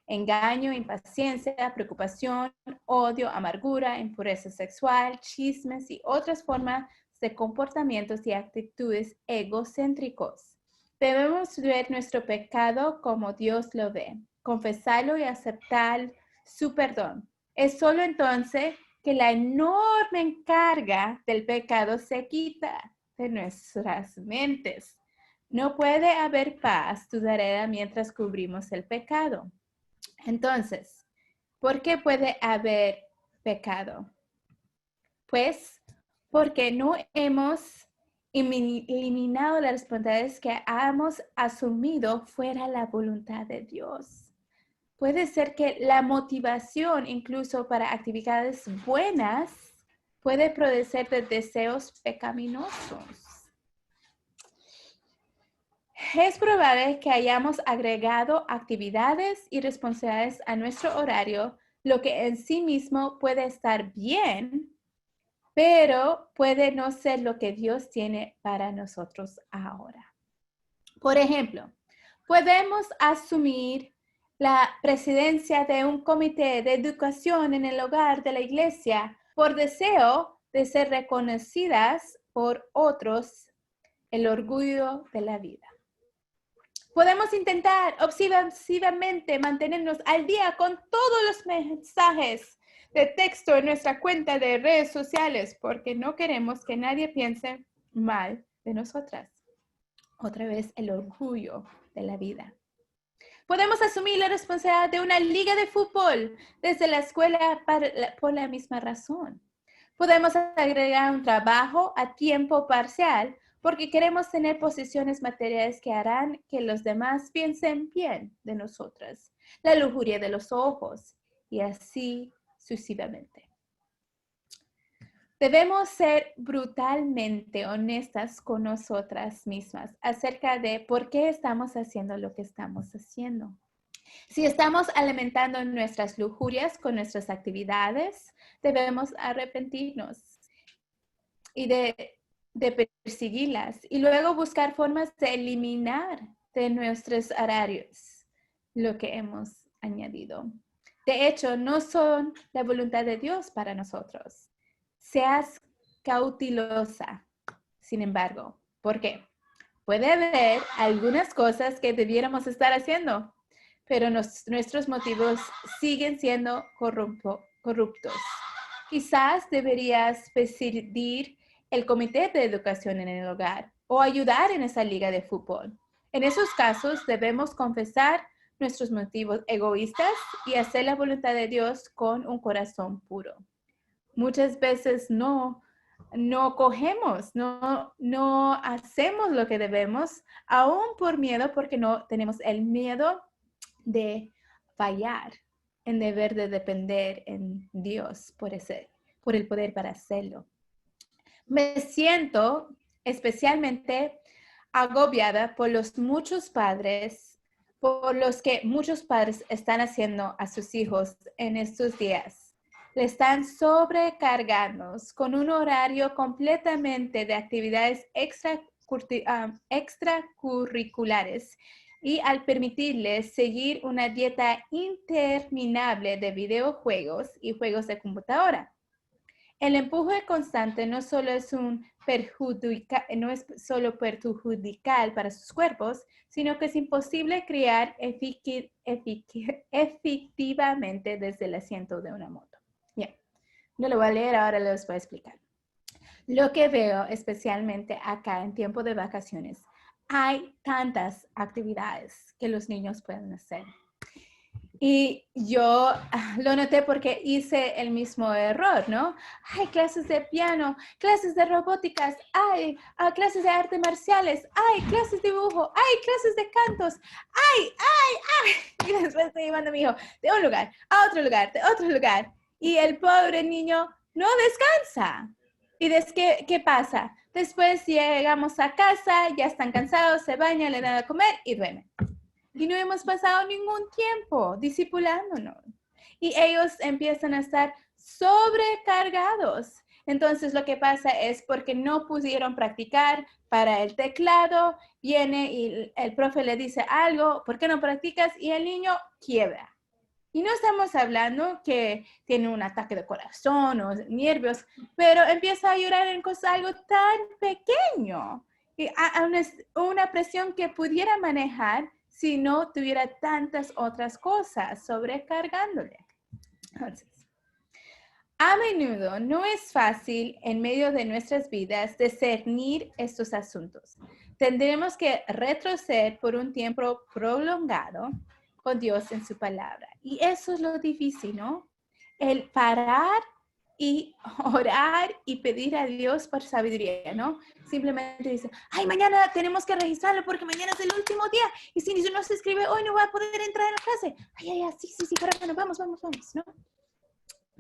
Speaker 3: Engaño, impaciencia, preocupación, odio, amargura, impureza sexual, chismes y otras formas de comportamientos y actitudes egocéntricos. Debemos ver nuestro pecado como Dios lo ve, confesarlo y aceptar su perdón. Es solo entonces que la enorme carga del pecado se quita de nuestras mentes. No puede haber paz duradera mientras cubrimos el pecado. Entonces, ¿por qué puede haber pecado? Pues porque no hemos eliminado las responsabilidades que hemos asumido fuera la voluntad de Dios. Puede ser que la motivación incluso para actividades buenas puede producir de deseos pecaminosos. Es probable que hayamos agregado actividades y responsabilidades a nuestro horario, lo que en sí mismo puede estar bien, pero puede no ser lo que Dios tiene para nosotros ahora. Por ejemplo, podemos asumir la presidencia de un comité de educación en el hogar de la iglesia por deseo de ser reconocidas por otros, el orgullo de la vida. Podemos intentar obsesivamente mantenernos al día con todos los mensajes de texto en nuestra cuenta de redes sociales porque no queremos que nadie piense mal de nosotras. Otra vez, el orgullo de la vida. Podemos asumir la responsabilidad de una liga de fútbol desde la escuela por la misma razón. Podemos agregar un trabajo a tiempo parcial porque queremos tener posiciones materiales que harán que los demás piensen bien de nosotras. La lujuria de los ojos y así sucesivamente. Debemos ser brutalmente honestas con nosotras mismas acerca de por qué estamos haciendo lo que estamos haciendo. Si estamos alimentando nuestras lujurias con nuestras actividades, debemos arrepentirnos y de perseguirlas y luego buscar formas de eliminar de nuestros horarios lo que hemos añadido. De hecho, no son la voluntad de Dios para nosotros. Seas cautelosa, sin embargo. ¿Por qué? Puede haber algunas cosas que debiéramos estar haciendo, pero nuestros motivos siguen siendo corruptos. Quizás deberías presidir el comité de educación en el hogar o ayudar en esa liga de fútbol. En esos casos debemos confesar nuestros motivos egoístas y hacer la voluntad de Dios con un corazón puro. Muchas veces no hacemos lo que debemos, aún por miedo, porque no tenemos el miedo de fallar, en deber de depender en Dios por el poder para hacerlo. Me siento especialmente agobiada por los que muchos padres están haciendo a sus hijos en estos días. Le están sobrecargando con un horario completamente de actividades extracurriculares y al permitirles seguir una dieta interminable de videojuegos y juegos de computadora. El empuje constante no solo es perjudicial para sus cuerpos, sino que es imposible criar efectivamente desde el asiento de una moto. Bien, no lo voy a leer, ahora les voy a explicar. Lo que veo especialmente acá en tiempo de vacaciones, hay tantas actividades que los niños pueden hacer. Y yo lo noté porque hice el mismo error, ¿no? Hay clases de piano, clases de robóticas, hay clases de artes marciales, hay clases de dibujo, hay clases de cantos, hay. Y después estoy llevando a mi hijo de un lugar a otro lugar, de otro lugar. Y el pobre niño no descansa. ¿Y qué pasa? Después llegamos a casa, ya están cansados, se bañan, le dan a comer y duermen. Y no hemos pasado ningún tiempo discipulándonos. Y ellos empiezan a estar sobrecargados. Entonces lo que pasa es porque no pudieron practicar para el teclado, viene y el profe le dice algo, ¿por qué no practicas? Y el niño quiebra. Y no estamos hablando que tiene un ataque de corazón o nervios, pero empieza a llorar en algo tan pequeño. Y a una presión que pudiera manejar si no tuviera tantas otras cosas sobrecargándole. Entonces, a menudo no es fácil en medio de nuestras vidas discernir estos asuntos. Tendremos que retroceder por un tiempo prolongado con Dios en su palabra. Y eso es lo difícil, ¿no? El parar y orar y pedir a Dios por sabiduría, ¿no? Simplemente dice, ay, mañana tenemos que registrarlo porque mañana es el último día y si no se escribe hoy no voy a poder entrar en la clase. Ay, sí, pero bueno, vamos, ¿no?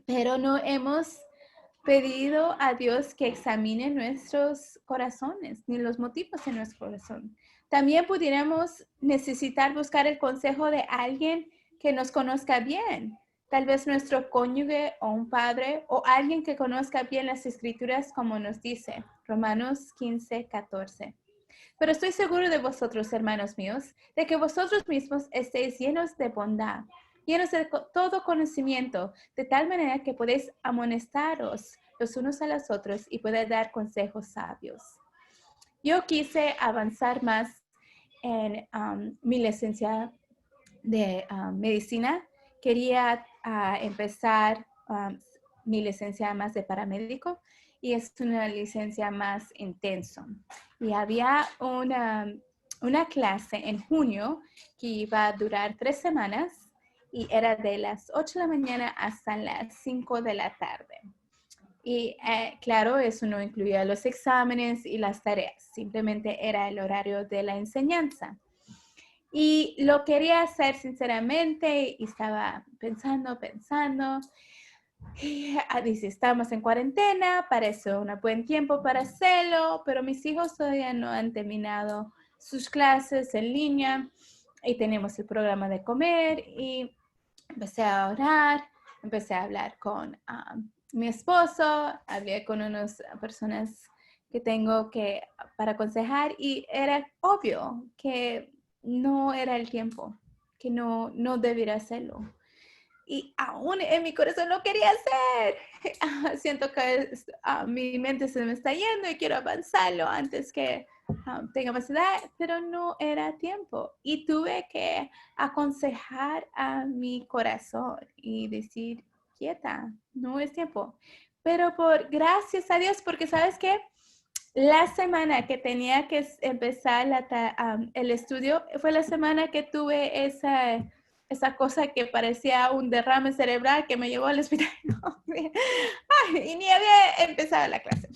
Speaker 3: Pero no hemos pedido a Dios que examine nuestros corazones, ni los motivos de nuestro corazón. También pudiéramos necesitar buscar el consejo de alguien que nos conozca bien. Tal vez nuestro cónyuge o un padre o alguien que conozca bien las escrituras como nos dice Romanos 15:14. Pero estoy seguro de vosotros, hermanos míos, de que vosotros mismos estéis llenos de bondad, llenos de todo conocimiento, de tal manera que podéis amonestaros los unos a los otros y poder dar consejos sabios. Yo quise avanzar más en mi licencia de medicina. Quería empezar mi licencia más de paramédico y es una licencia más intenso. Y había una clase en junio que iba a durar 3 semanas y era de las 8 de la mañana hasta las 5 de la tarde. Y claro, eso no incluía los exámenes y las tareas, simplemente era el horario de la enseñanza. Y lo quería hacer sinceramente y estaba pensando. Y dice, estamos en cuarentena, parece un buen tiempo para hacerlo, pero mis hijos todavía no han terminado sus clases en línea y tenemos el programa de comer y empecé a orar, empecé a hablar con mi esposo, hablé con unas personas que tengo para aconsejar y era obvio que no era el tiempo, que no debiera hacerlo. Y aún en mi corazón lo quería hacer. Siento que mi mente se me está yendo y quiero avanzarlo antes que tenga más edad, pero no era tiempo. Y tuve que aconsejar a mi corazón y decir, quieta, no es tiempo. Pero gracias a Dios, porque ¿sabes qué? La semana que tenía que empezar el estudio fue la semana que tuve esa cosa que parecía un derrame cerebral que me llevó al hospital. Y ni había empezado la clase.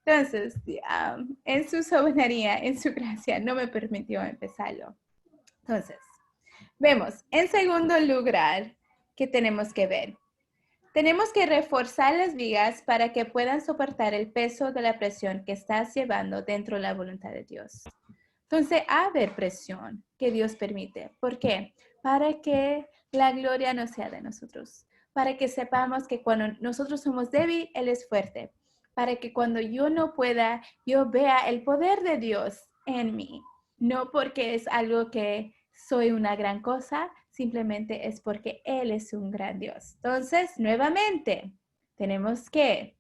Speaker 3: Entonces, en su soberanía, en su gracia, no me permitió empezarlo. Entonces, vemos, en segundo lugar, ¿qué tenemos que ver? Tenemos que reforzar las vigas para que puedan soportar el peso de la presión que estás llevando dentro de la voluntad de Dios. Entonces, ha de haber presión que Dios permite. ¿Por qué? Para que la gloria no sea de nosotros. Para que sepamos que cuando nosotros somos débiles, Él es fuerte. Para que cuando yo no pueda, yo vea el poder de Dios en mí. No porque es algo que soy una gran cosa, simplemente es porque Él es un gran Dios. Entonces, nuevamente, tenemos que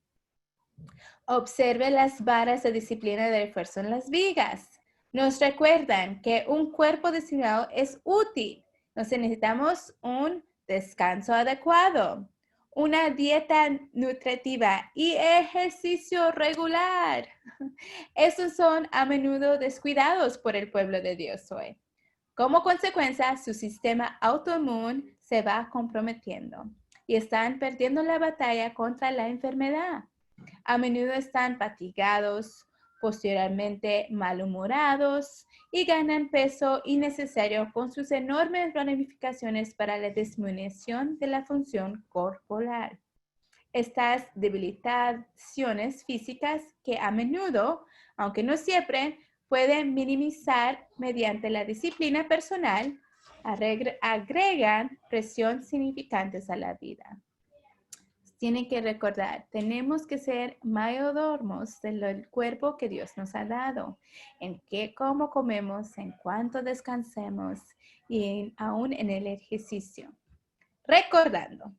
Speaker 3: observe las varas de disciplina de refuerzo en las vigas. Nos recuerdan que un cuerpo disciplinado es útil. Entonces necesitamos un descanso adecuado, una dieta nutritiva y ejercicio regular. Estos son a menudo descuidados por el pueblo de Dios hoy. Como consecuencia, su sistema autoinmune se va comprometiendo y están perdiendo la batalla contra la enfermedad. A menudo están fatigados, posteriormente malhumorados y ganan peso innecesario con sus enormes ramificaciones para la disminución de la función corporal. Estas debilitaciones físicas que a menudo, aunque no siempre, pueden minimizar mediante la disciplina personal, agregan presión significantes a la vida. Tienen que recordar, tenemos que ser mayordomos del cuerpo que Dios nos ha dado, en qué, cómo comemos, en cuánto descansemos y aún en el ejercicio. Recordando,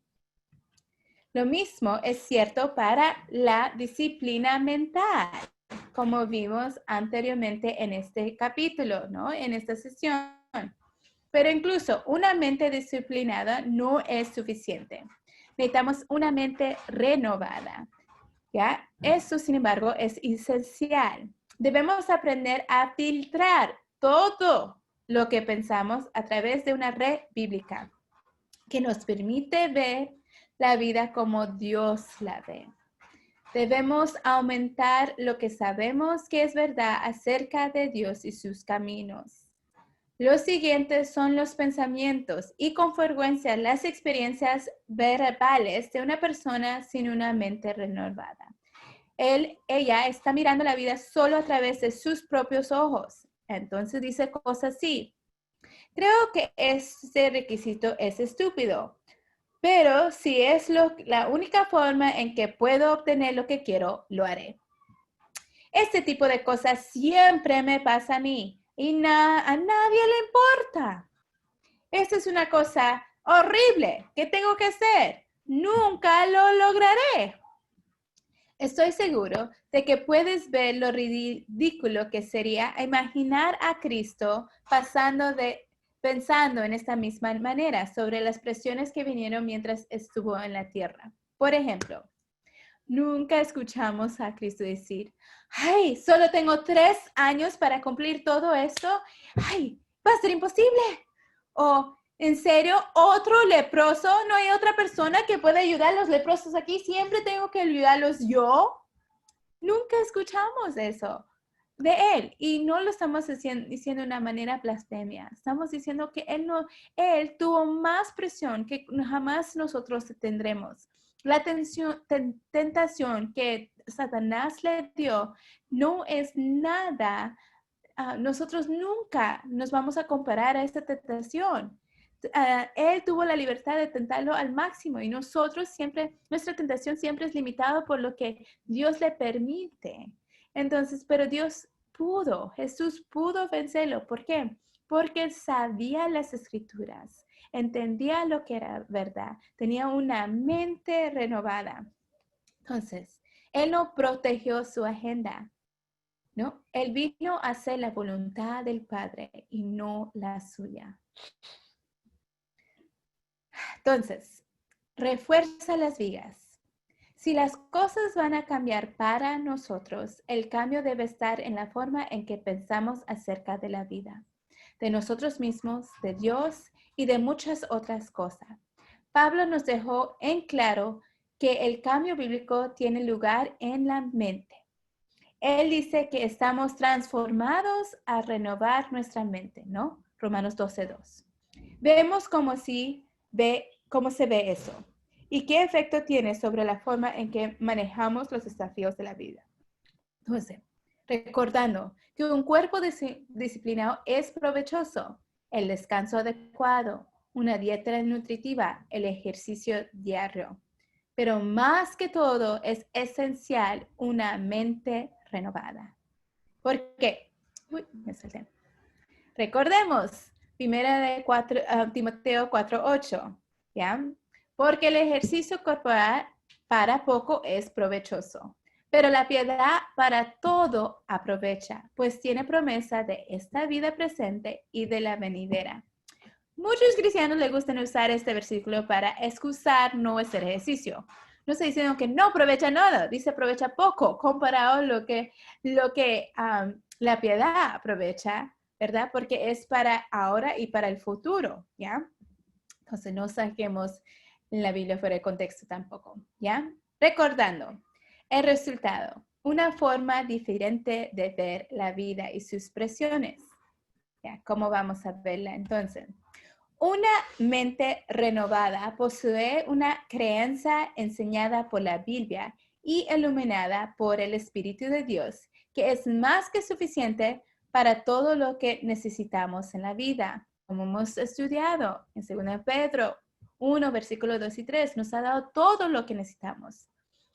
Speaker 3: lo mismo es cierto para la disciplina mental, como vimos anteriormente en este capítulo, ¿no? En esta sesión. Pero incluso una mente disciplinada no es suficiente. Necesitamos una mente renovada, ¿ya? Eso, sin embargo, es esencial. Debemos aprender a filtrar todo lo que pensamos a través de una red bíblica que nos permite ver la vida como Dios la ve. Debemos aumentar lo que sabemos que es verdad acerca de Dios y sus caminos. Los siguientes son los pensamientos y con frecuencia las experiencias verbales de una persona sin una mente renovada. Ella está mirando la vida solo a través de sus propios ojos. Entonces dice cosas así. Creo que este requisito es estúpido, pero si es la única forma en que puedo obtener lo que quiero, lo haré. Este tipo de cosas siempre me pasa a mí y a nadie le importa. Esta es una cosa horrible que tengo que hacer. Nunca lo lograré. Estoy seguro de que puedes ver lo ridículo que sería imaginar a Cristo pensando en esta misma manera sobre las presiones que vinieron mientras estuvo en la tierra. Por ejemplo, nunca escuchamos a Cristo decir, ¡ay, solo tengo 3 años para cumplir todo esto! ¡Ay, va a ser imposible! O, ¿en serio? ¿Otro leproso? ¿No hay otra persona que pueda ayudar a los leprosos aquí? ¿Siempre tengo que ayudarlos yo? Nunca escuchamos eso de Él. Y no lo estamos diciendo de una manera blasfemia. Estamos diciendo que Él tuvo más presión que jamás nosotros tendremos. La tentación que Satanás le dio no es nada. Nosotros nunca nos vamos a comparar a esta tentación. Él tuvo la libertad de tentarlo al máximo y nosotros siempre, nuestra tentación siempre es limitada por lo que Dios le permite. Entonces, pero Jesús pudo vencerlo. ¿Por qué? Porque él sabía las escrituras, entendía lo que era verdad, tenía una mente renovada. Entonces, él no protegió su agenda, ¿no? Él vino a hacer la voluntad del Padre y no la suya. Entonces, refuerza las vigas. Si las cosas van a cambiar para nosotros, el cambio debe estar en la forma en que pensamos acerca de la vida, de nosotros mismos, de Dios y de muchas otras cosas. Pablo nos dejó en claro que el cambio bíblico tiene lugar en la mente. Él dice que estamos transformados a renovar nuestra mente, ¿no? Romanos 12:2. Vemos cómo se ve eso y qué efecto tiene sobre la forma en que manejamos los desafíos de la vida. Entonces, recordando que un cuerpo disciplinado es provechoso, el descanso adecuado, una dieta nutritiva, el ejercicio diario. Pero más que todo es esencial una mente renovada. ¿Por qué? Me salté. Recordemos, Timoteo 4:8, ¿ya? Porque el ejercicio corporal para poco es provechoso, pero la piedad para todo aprovecha, pues tiene promesa de esta vida presente y de la venidera. Muchos cristianos les gustan usar este versículo para excusar no hacer ejercicio. No está diciendo que no aprovecha nada, dice aprovecha poco comparado a lo que la piedad aprovecha, ¿verdad? Porque es para ahora y para el futuro, ¿ya? Entonces no saquemos la Biblia fuera de contexto tampoco, ¿ya? Recordando, el resultado, una forma diferente de ver la vida y sus presiones. ¿Ya? ¿Cómo vamos a verla entonces? Una mente renovada posee una creencia enseñada por la Biblia y iluminada por el Espíritu de Dios, que es más que suficiente para todo lo que necesitamos en la vida. Como hemos estudiado en 2 Pedro 1, versículos 2 y 3, nos ha dado todo lo que necesitamos.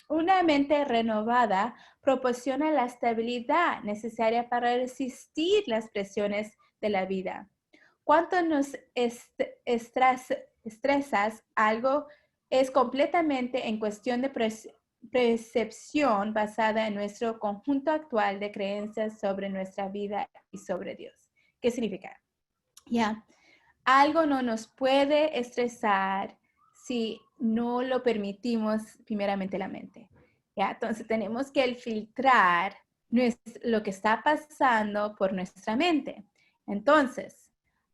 Speaker 3: Una mente renovada proporciona la estabilidad necesaria para resistir las presiones de la vida. Cuánto nos estresas algo es completamente en cuestión de percepción basada en nuestro conjunto actual de creencias sobre nuestra vida y sobre Dios. ¿Qué significa? Ya, algo no nos puede estresar si no lo permitimos primeramente la mente. Ya, entonces tenemos que filtrar lo que está pasando por nuestra mente. Entonces,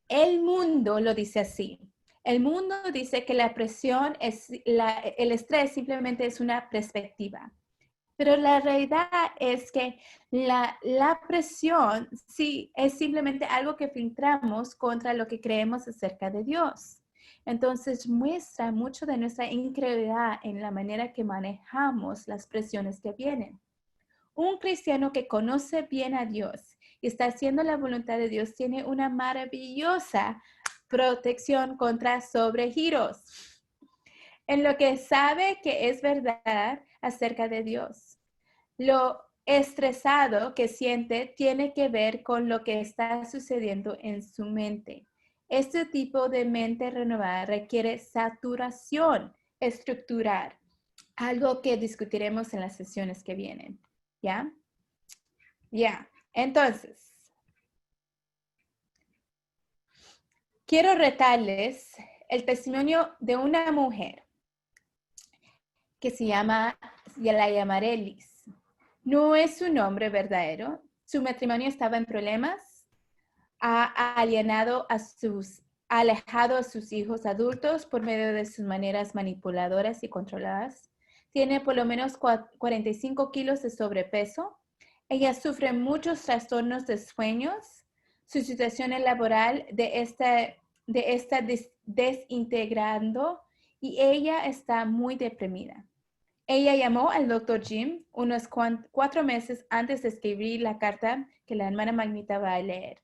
Speaker 3: el mundo lo dice así. El mundo dice que la presión el estrés simplemente es una perspectiva. Pero la realidad es que la presión sí es simplemente algo que filtramos contra lo que creemos acerca de Dios. Entonces muestra mucho de nuestra incredulidad en la manera que manejamos las presiones que vienen. Un cristiano que conoce bien a Dios y está haciendo la voluntad de Dios tiene una maravillosa protección contra sobregiros en lo que sabe que es verdad acerca de Dios. Lo estresado que siente tiene que ver con lo que está sucediendo en su mente. Este tipo de mente renovada requiere saturación estructural, algo que discutiremos en las sesiones que vienen. ¿Ya? Ya. Entonces, quiero retarles el testimonio de una mujer que la llamaré Liz. No es su nombre verdadero. Su matrimonio estaba en problemas. Ha alejado a sus hijos adultos por medio de sus maneras manipuladoras y controladas. Tiene por lo menos 45 kilos de sobrepeso. Ella sufre muchos trastornos de sueños. Su situación laboral está desintegrando y ella está muy deprimida. Ella llamó al Dr. Jim unos 4 meses antes de escribir la carta que la hermana Magnita va a leer.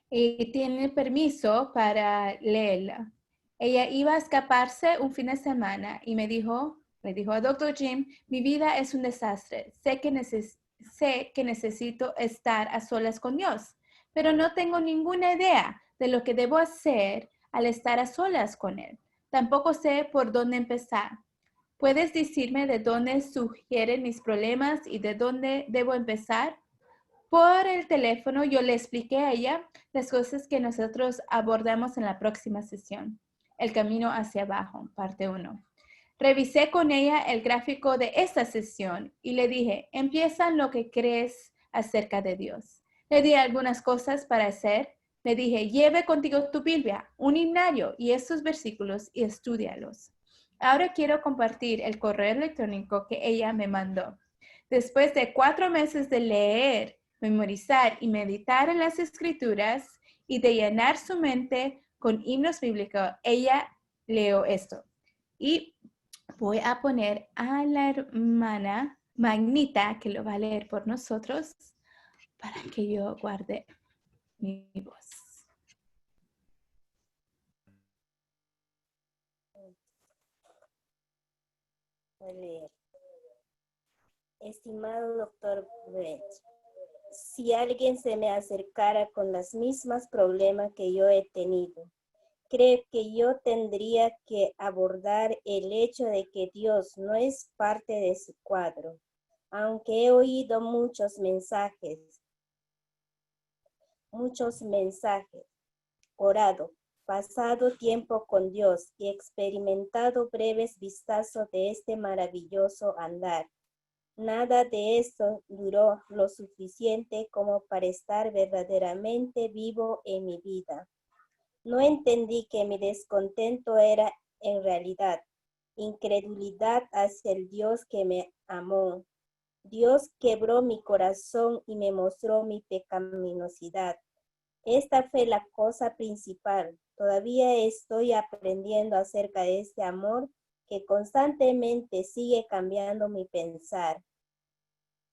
Speaker 3: Y tiene permiso para leerla. Ella iba a escaparse un fin de semana y le dijo al Dr. Jim, mi vida es un desastre. Sé que necesito estar a solas con Dios, pero no tengo ninguna idea de lo que debo hacer al estar a solas con Él. Tampoco sé por dónde empezar. ¿Puedes decirme de dónde sugieren mis problemas y de dónde debo empezar? Por el teléfono yo le expliqué a ella las cosas que nosotros abordamos en la próxima sesión. El camino hacia abajo, parte 1. Revisé con ella el gráfico de esta sesión y le dije, empieza en lo que crees acerca de Dios. Le di algunas cosas para hacer. Le dije, lleve contigo tu Biblia, un himnario y estos versículos y estúdialos. Ahora quiero compartir el correo electrónico que ella me mandó. Después de 4 meses de leer, memorizar y meditar en las escrituras y de llenar su mente con himnos bíblicos, ella leyó esto. Y voy a poner a la hermana Magnita, que lo va a leer por nosotros, para que yo guarde mi voz.
Speaker 5: Voy a leer. Estimado doctor Brett, si alguien se me acercara con los mismos problemas que yo he tenido, creo que yo tendría que abordar el hecho de que Dios no es parte de su cuadro. Aunque he oído muchos mensajes, orado, pasado tiempo con Dios y experimentado breves vistazos de este maravilloso andar. Nada de esto duró lo suficiente como para estar verdaderamente vivo en mi vida. No entendí que mi descontento era en realidad incredulidad hacia el Dios que me amó. Dios quebró mi corazón y me mostró mi pecaminosidad. Esta fue la cosa principal. Todavía estoy aprendiendo acerca de este amor que constantemente sigue cambiando mi pensar.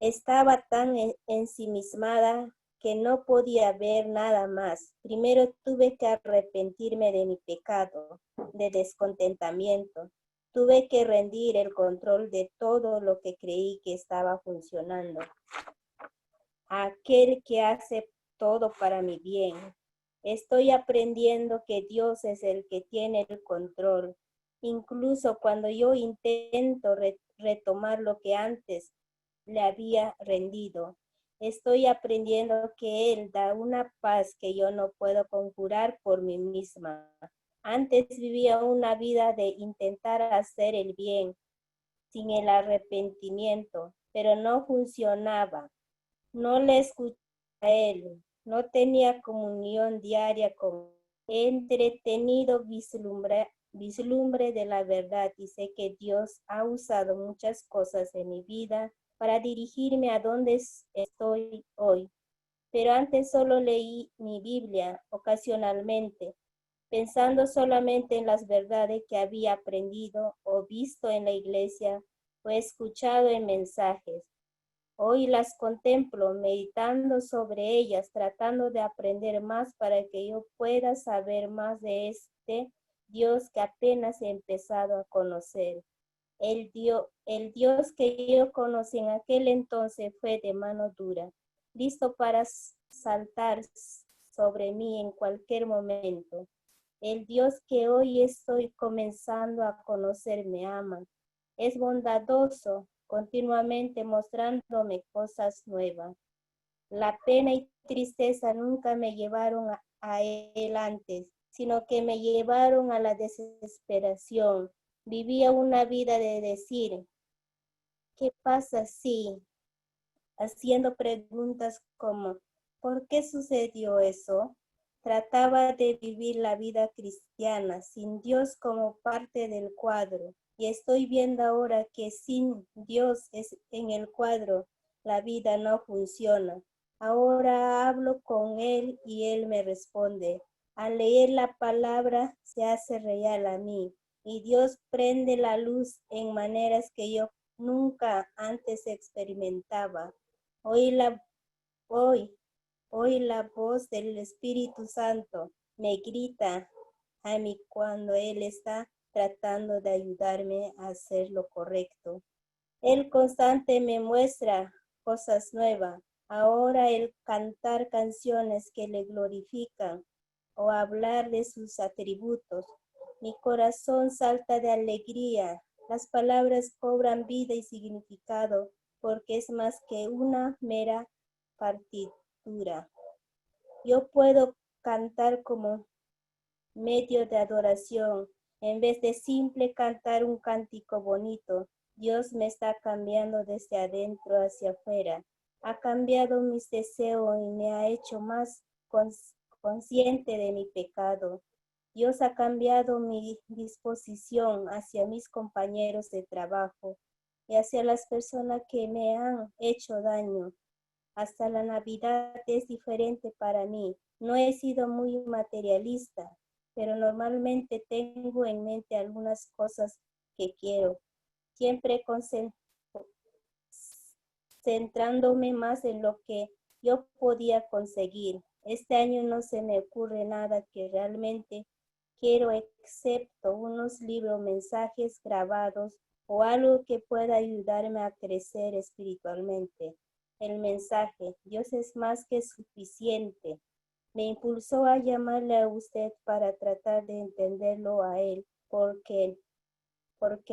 Speaker 5: Estaba tan ensimismada que no podía ver nada más. Primero tuve que arrepentirme de mi pecado, de descontentamiento. Tuve que rendir el control de todo lo que creí que estaba funcionando. Aquel que hace todo para mi bien. Estoy aprendiendo que Dios es el que tiene el control. Incluso cuando yo intento retomar lo que antes le había rendido. Estoy aprendiendo que Él da una paz que yo no puedo conjurar por mí misma. Antes vivía una vida de intentar hacer el bien, sin el arrepentimiento, pero no funcionaba. No le escuchaba a Él, no tenía comunión diaria con Él. Entretenido vislumbre de la verdad y sé que Dios ha usado muchas cosas en mi vida para dirigirme a donde estoy hoy. Pero antes solo leí mi Biblia ocasionalmente, pensando solamente en las verdades que había aprendido o visto en la iglesia o escuchado en mensajes. Hoy las contemplo, meditando sobre ellas, tratando de aprender más para que yo pueda saber más de este Dios que apenas he empezado a conocer. El Dios que yo conocí en aquel entonces fue de mano dura, listo para saltar sobre mí en cualquier momento. El Dios que hoy estoy comenzando a conocer me ama. Es bondadoso, continuamente mostrándome cosas nuevas. La pena y tristeza nunca me llevaron a Él antes, sino que me llevaron a la desesperación. Vivía una vida de decir, ¿qué pasa si? Haciendo preguntas como, ¿por qué sucedió eso? Trataba de vivir la vida cristiana sin Dios como parte del cuadro. Y estoy viendo ahora que sin Dios en el cuadro, la vida no funciona. Ahora hablo con Él y Él me responde. Al leer la palabra se hace real a mí. Y Dios prende la luz en maneras que yo nunca antes experimentaba. Hoy la voz del Espíritu Santo me grita a mí cuando Él está tratando de ayudarme a hacer lo correcto. Él constante me muestra cosas nuevas. Ahora el cantar canciones que le glorifican o hablar de sus atributos. Mi corazón salta de alegría. Las palabras cobran vida y significado porque es más que una mera partitura. Yo puedo cantar como medio de adoración en vez de simple cantar un cántico bonito. Dios me está cambiando desde adentro hacia afuera. Ha cambiado mis deseos y me ha hecho más consciente de mi pecado. Dios ha cambiado mi disposición hacia mis compañeros de trabajo y hacia las personas que me han hecho daño. Hasta la Navidad es diferente para mí. No he sido muy materialista, pero normalmente tengo en mente algunas cosas que quiero. Siempre centrándome más en lo que yo podía conseguir. Este año no se me ocurre nada que realmente quiero excepto unos libros, mensajes grabados o algo que pueda ayudarme a crecer espiritualmente. el mensaje. Dios es más que suficiente. Me impulsó a llamarle a usted para tratar de entenderlo a él, porque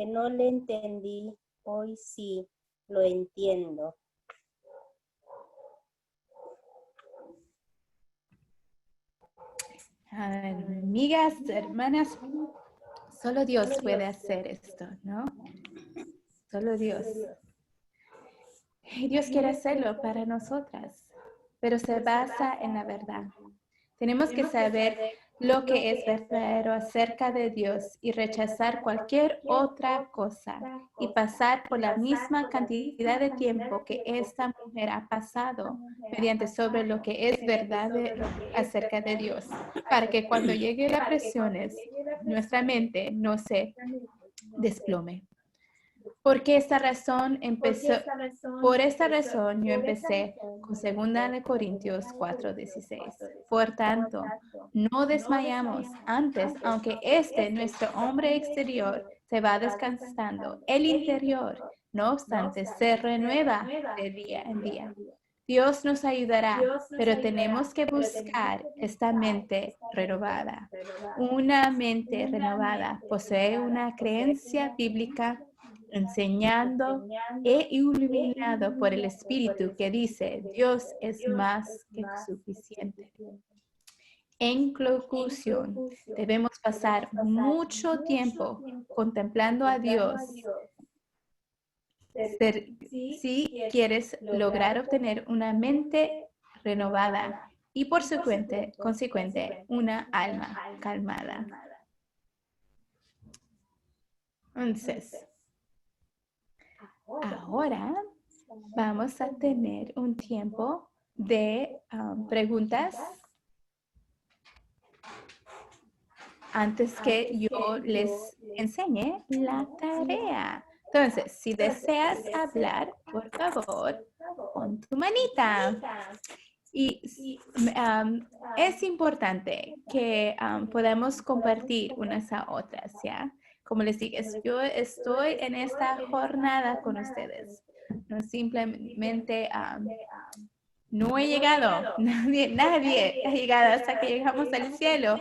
Speaker 5: no le entendí, hoy sí lo entiendo.
Speaker 3: Amigas, hermanas, solo Dios puede hacer esto, ¿no? Solo Dios. Y Dios quiere hacerlo para nosotras, pero se basa en la verdad. Tenemos que saber lo que es verdadero acerca de Dios y rechazar cualquier otra cosa y pasar por la misma cantidad de tiempo que esta mujer ha pasado mediante sobre lo que es verdadero acerca de Dios, para que cuando lleguen las presiones, nuestra mente no se desplome. Por esta razón yo empecé con 2 Corintios 4:16. Por tanto, no desmayamos antes, aunque nuestro hombre exterior se va descansando, el interior, no obstante, se renueva de día en día. Dios nos ayudará, pero tenemos que buscar esta mente renovada. Una mente renovada posee una creencia bíblica enseñando e iluminado por el Espíritu que dice, Dios es más que suficiente. En conclusión, debemos pasar mucho tiempo contemplando a Dios si quieres lograr obtener una mente renovada y por consecuente una alma calmada. Entonces, ahora vamos a tener un tiempo de preguntas antes que yo les enseñe la tarea. Entonces, si deseas hablar, por favor, pon tu manita. Y es importante que podamos compartir unas a otras, ¿ya? Como les dije, yo estoy en esta jornada con ustedes. No simplemente no he llegado, nadie ha llegado hasta que llegamos al cielo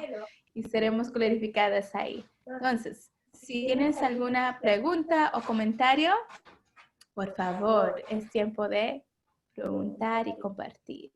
Speaker 3: y seremos glorificadas ahí. Entonces, si tienes alguna pregunta o comentario, por favor, es tiempo de preguntar y compartir.